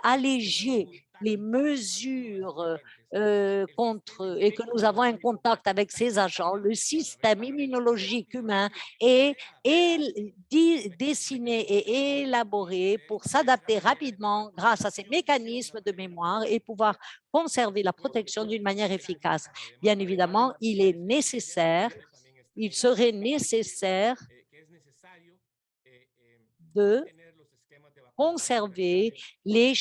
alléger les mesures et que nous avons un contact avec ces agents, le système immunologique humain est dessiné et élaboré pour s'adapter rapidement grâce à ces mécanismes de mémoire et pouvoir conserver la protection d'une manière efficace. Bien évidemment, il serait nécessaire de conserver les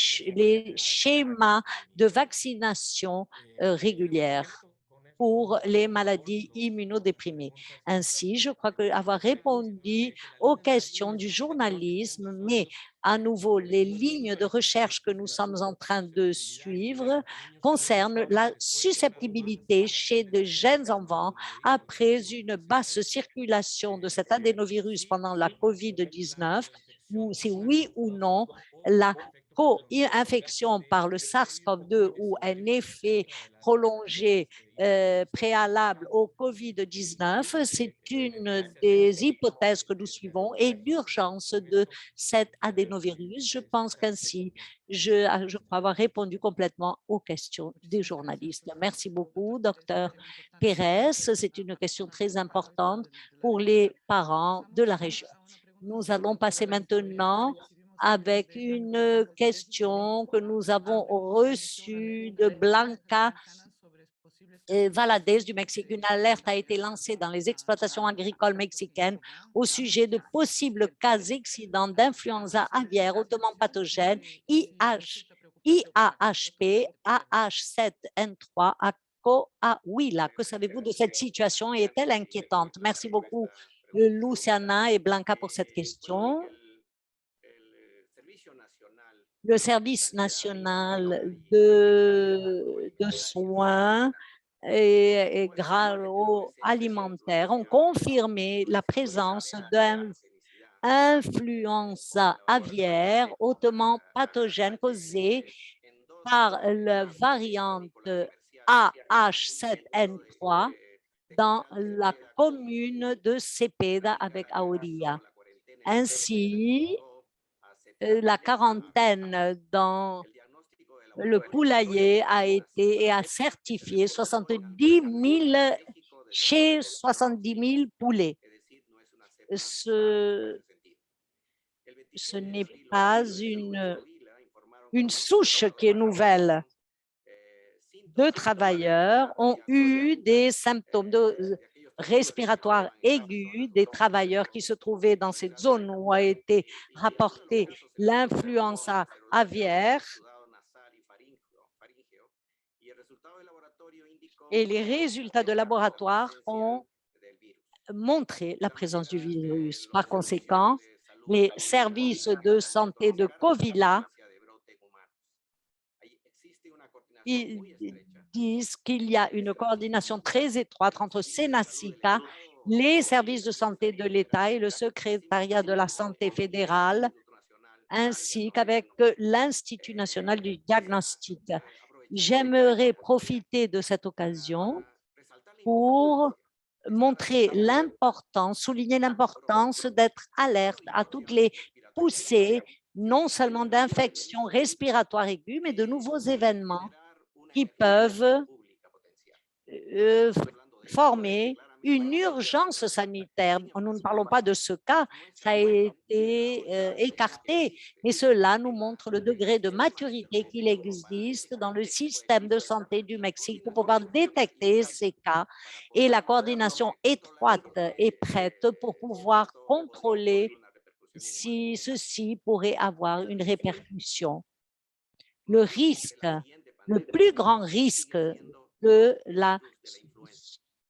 schémas de vaccination régulière pour les maladies immunodéprimées. Ainsi, je crois avoir répondu aux questions du journalisme, mais à nouveau, les lignes de recherche que nous sommes en train de suivre concernent la susceptibilité chez de jeunes enfants après une basse circulation de cet adénovirus pendant la COVID-19, c'est oui ou non la co-infection par le SARS-CoV-2 ou un effet prolongé préalable au COVID-19, c'est une des hypothèses que nous suivons et l'urgence de cet adénovirus. Je pense qu'ainsi, je crois avoir répondu complètement aux questions des journalistes. Merci beaucoup, docteur Pérez. C'est une question très importante pour les parents de la région. Nous allons passer maintenant avec une question que nous avons reçue de Blanca Valadez du Mexique. Une alerte a été lancée dans les exploitations agricoles mexicaines au sujet de possibles cas d'accidents d'influenza aviaire hautement pathogène IAHP AH7N3 à Coahuila. Que savez-vous de cette situation et est-elle inquiétante? Merci beaucoup, Luciana et Blanca, pour cette question. Le service national de soins et alimentaires ont confirmé la présence d'un influenza aviaire hautement pathogène causée par la variante AH7N3 dans la commune de Cepeda avec Aurilla. Ainsi, la quarantaine dans le poulailler a été et a certifié 70 000 chez 70 000 poulets. Ce n'est pas une souche qui est nouvelle. Deux travailleurs ont eu des symptômes respiratoires aigus, des travailleurs qui se trouvaient dans cette zone où a été rapportée l'influenza aviaire. Et les résultats de laboratoire ont montré la présence du virus. Par conséquent, les services de santé de Coahuila disent qu'il y a une coordination très étroite entre Senacica, les services de santé de l'État et le secrétariat de la santé fédérale, ainsi qu'avec l'Institut national du diagnostic. J'aimerais profiter de cette occasion pour montrer l'importance, souligner l'importance d'être alerte à toutes les poussées, non seulement d'infections respiratoires aiguës, mais de nouveaux événements qui peuvent former une urgence sanitaire. Nous ne parlons pas de ce cas, ça a été écarté, mais cela nous montre le degré de maturité qu'il existe dans le système de santé du Mexique pour pouvoir détecter ces cas et la coordination étroite est prête pour pouvoir contrôler si ceci pourrait avoir une répercussion. Le risque, le plus grand risque de la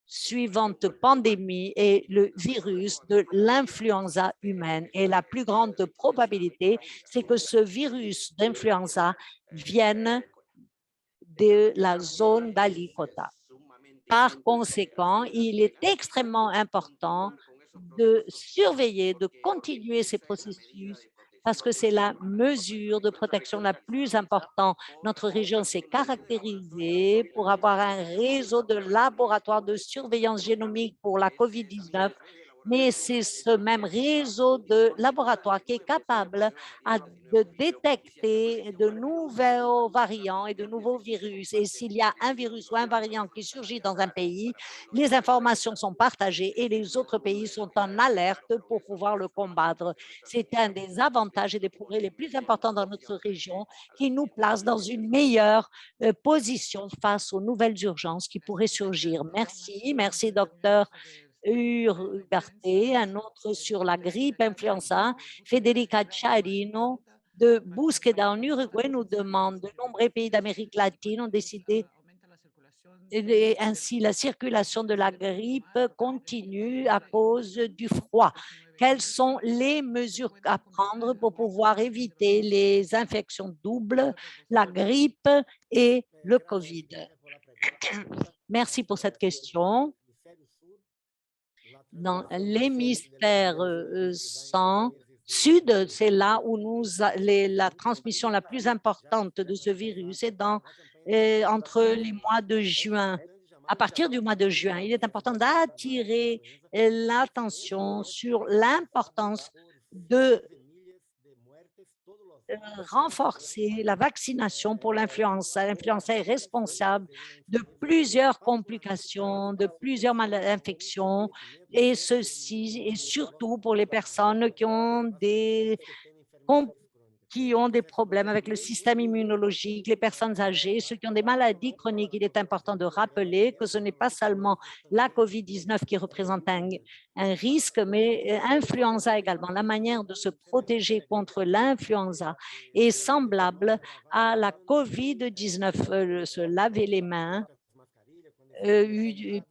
suivante pandémie est le virus de l'influenza humaine. Et la plus grande probabilité, c'est que ce virus d'influenza vienne de la zone d'Alicota. Par conséquent, il est extrêmement important de surveiller, de continuer ces processus parce que c'est la mesure de protection la plus importante. Notre région s'est caractérisée pour avoir un réseau de laboratoires de surveillance génomique pour la COVID-19, mais c'est ce même réseau de laboratoires qui est capable de détecter de nouveaux variants et de nouveaux virus. Et s'il y a un virus ou un variant qui surgit dans un pays, les informations sont partagées et les autres pays sont en alerte pour pouvoir le combattre. C'est un des avantages et des progrès les plus importants dans notre région qui nous place dans une meilleure position face aux nouvelles urgences qui pourraient surgir. Merci, merci docteur Ugarte. Un autre sur la grippe influenza, Federica Ciarino de Busqueda en Uruguay nous demande: de nombreux pays d'Amérique latine ont décidé et ainsi la circulation de la grippe continue à cause du froid. Quelles sont les mesures à prendre pour pouvoir éviter les infections doubles, la grippe et le COVID? Merci pour cette question. Dans l'hémisphère sud, c'est là où la transmission la plus importante de ce virus est entre les mois de juin. À partir du mois de juin, il est important d'attirer l'attention sur l'importance de renforcer la vaccination pour l'influenza. L'influenza est responsable de plusieurs complications, de plusieurs infections, et ceci est surtout pour les personnes qui ont des problèmes avec le système immunologique, les personnes âgées, ceux qui ont des maladies chroniques. Il est important de rappeler que ce n'est pas seulement la COVID-19 qui représente un risque, mais influenza également. La manière de se protéger contre l'influenza est semblable à la COVID-19, se laver les mains,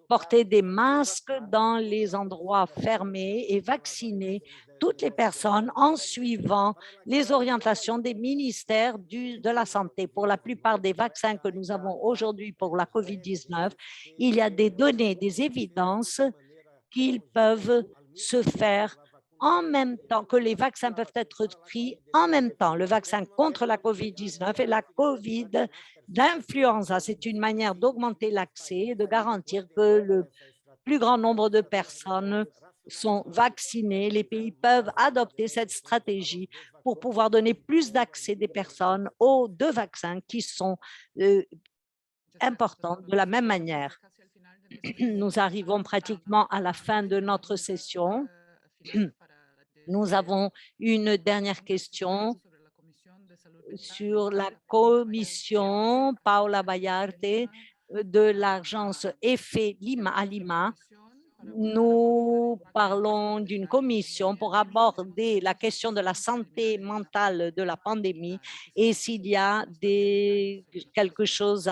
porter des masques dans les endroits fermés et vacciner toutes les personnes en suivant les orientations des ministères de la Santé. Pour la plupart des vaccins que nous avons aujourd'hui pour la COVID-19, il y a des données, des évidences qu'ils peuvent se faire en même temps, que les vaccins peuvent être pris en même temps, le vaccin contre la COVID-19 et la COVID d'influenza. C'est une manière d'augmenter l'accès et de garantir que le plus grand nombre de personnes sont vaccinées. Les pays peuvent adopter cette stratégie pour pouvoir donner plus d'accès des personnes aux deux vaccins qui sont importants de la même manière. Nous arrivons pratiquement à la fin de notre session. Nous avons une dernière question sur la commission Paola Bayarte de l'agence EFE à Lima. Nous parlons d'une commission pour aborder la question de la santé mentale de la pandémie et s'il y a quelque chose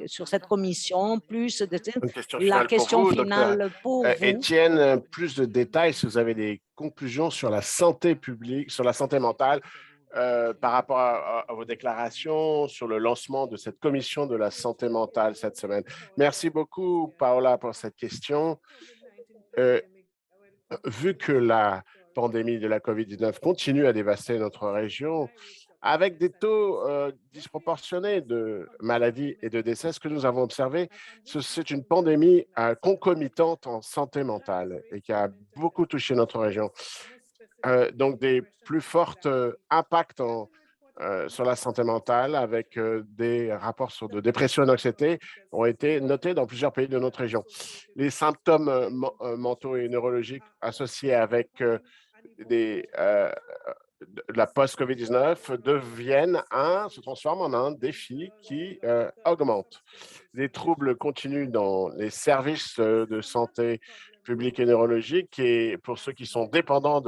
sur cette commission, plus de la question finale pour vous. Étienne, plus de détails si vous avez des conclusions sur la santé publique, sur la santé mentale, par rapport à vos déclarations sur le lancement de cette commission de la santé mentale cette semaine. Merci beaucoup, Paola, pour cette question. Vu que la pandémie de la COVID-19 continue à dévaster notre région, avec des taux disproportionnés de maladies et de décès, ce que nous avons observé, c'est une pandémie concomitante en santé mentale et qui a beaucoup touché notre région. Donc, des plus forts impacts sur la santé mentale avec des rapports sur de dépression et d'anxiété ont été notés dans plusieurs pays de notre région. Les symptômes mentaux et neurologiques associés avec la post-COVID-19 se transforment en un défi qui augmente. Les troubles continuent dans les services de santé publique et neurologique et pour ceux qui sont dépendants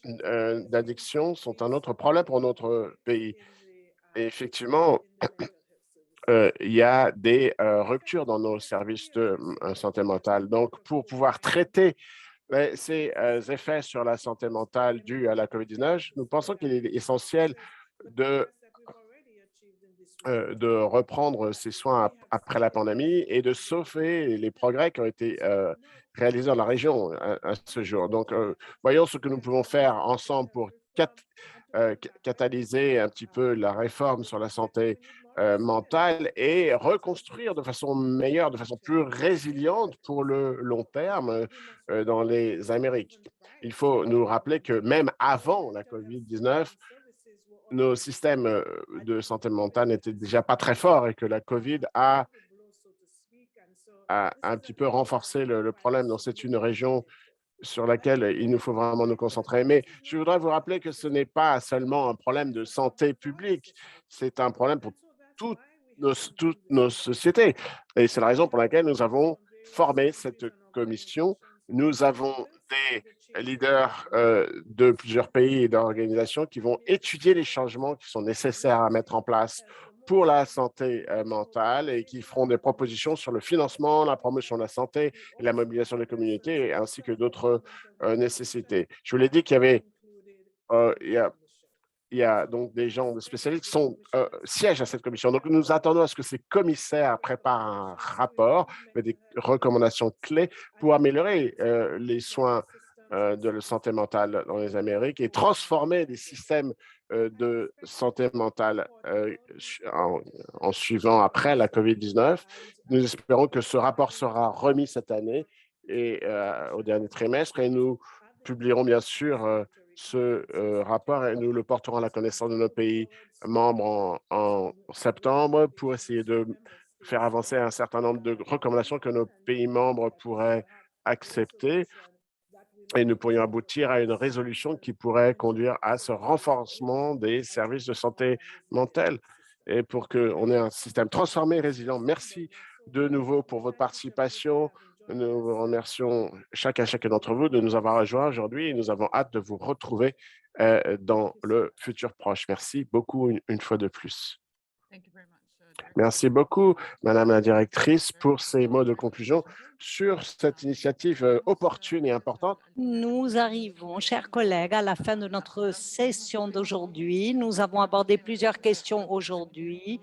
d'addiction sont un autre problème pour notre pays. Et effectivement, il y a des ruptures dans nos services de santé mentale. Donc, pour pouvoir traiter ces effets sur la santé mentale dus à la COVID-19, nous pensons qu'il est essentiel de reprendre ces soins après la pandémie et de sauver les progrès qui ont été réalisés dans la région à ce jour. Donc, voyons ce que nous pouvons faire ensemble pour catalyser un petit peu la réforme sur la santé mentale et reconstruire de façon meilleure, de façon plus résiliente pour le long terme dans les Amériques. Il faut nous rappeler que même avant la COVID-19, nos systèmes de santé mentale n'étaient déjà pas très forts et que la COVID a un petit peu renforcé le problème. Donc, c'est une région sur laquelle il nous faut vraiment nous concentrer. Mais je voudrais vous rappeler que ce n'est pas seulement un problème de santé publique, c'est un problème pour toutes nos sociétés. Et c'est la raison pour laquelle nous avons formé cette commission. Nous avons des leaders de plusieurs pays et d'organisations qui vont étudier les changements qui sont nécessaires à mettre en place pour la santé mentale et qui feront des propositions sur le financement, la promotion de la santé et la mobilisation des communautés, ainsi que d'autres nécessités. Je vous l'ai dit qu'il y avait il y a donc des gens, des spécialistes qui siègent à cette commission. Donc, nous attendons à ce que ces commissaires préparent un rapport avec des recommandations clés pour améliorer les soins de la santé mentale dans les Amériques et transformer des systèmes de santé mentale en suivant après la COVID-19. Nous espérons que ce rapport sera remis cette année et au dernier trimestre et nous publierons bien sûr ce rapport et nous le porterons à la connaissance de nos pays membres en septembre pour essayer de faire avancer un certain nombre de recommandations que nos pays membres pourraient accepter et nous pourrions aboutir à une résolution qui pourrait conduire à ce renforcement des services de santé mentale et pour qu'on ait un système transformé et résilient. Merci de nouveau pour votre participation. Nous vous remercions chacun d'entre vous de nous avoir rejoints aujourd'hui et nous avons hâte de vous retrouver dans le futur proche. Merci beaucoup une fois de plus. Merci beaucoup, Madame la directrice, pour ces mots de conclusion sur cette initiative opportune et importante. Nous arrivons, chers collègues, à la fin de notre session d'aujourd'hui. Nous avons abordé plusieurs questions aujourd'hui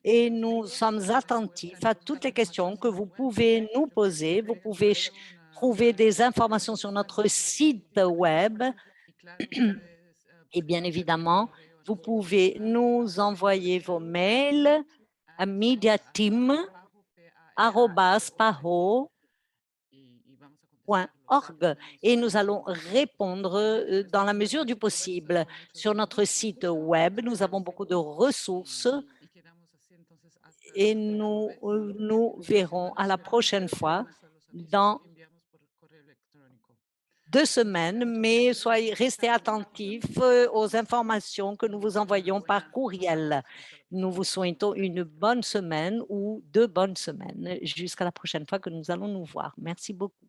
et nous sommes attentifs à toutes les questions que vous pouvez nous poser. Vous pouvez trouver des informations sur notre site web et bien évidemment, vous pouvez nous envoyer vos mails à mediateam@paho.org et nous allons répondre dans la mesure du possible. Sur notre site web, nous avons beaucoup de ressources et nous verrons à la prochaine fois dans 2 semaines, mais restez attentifs aux informations que nous vous envoyons par courriel. Nous vous souhaitons une bonne semaine ou 2 bonnes semaines jusqu'à la prochaine fois que nous allons nous voir. Merci beaucoup.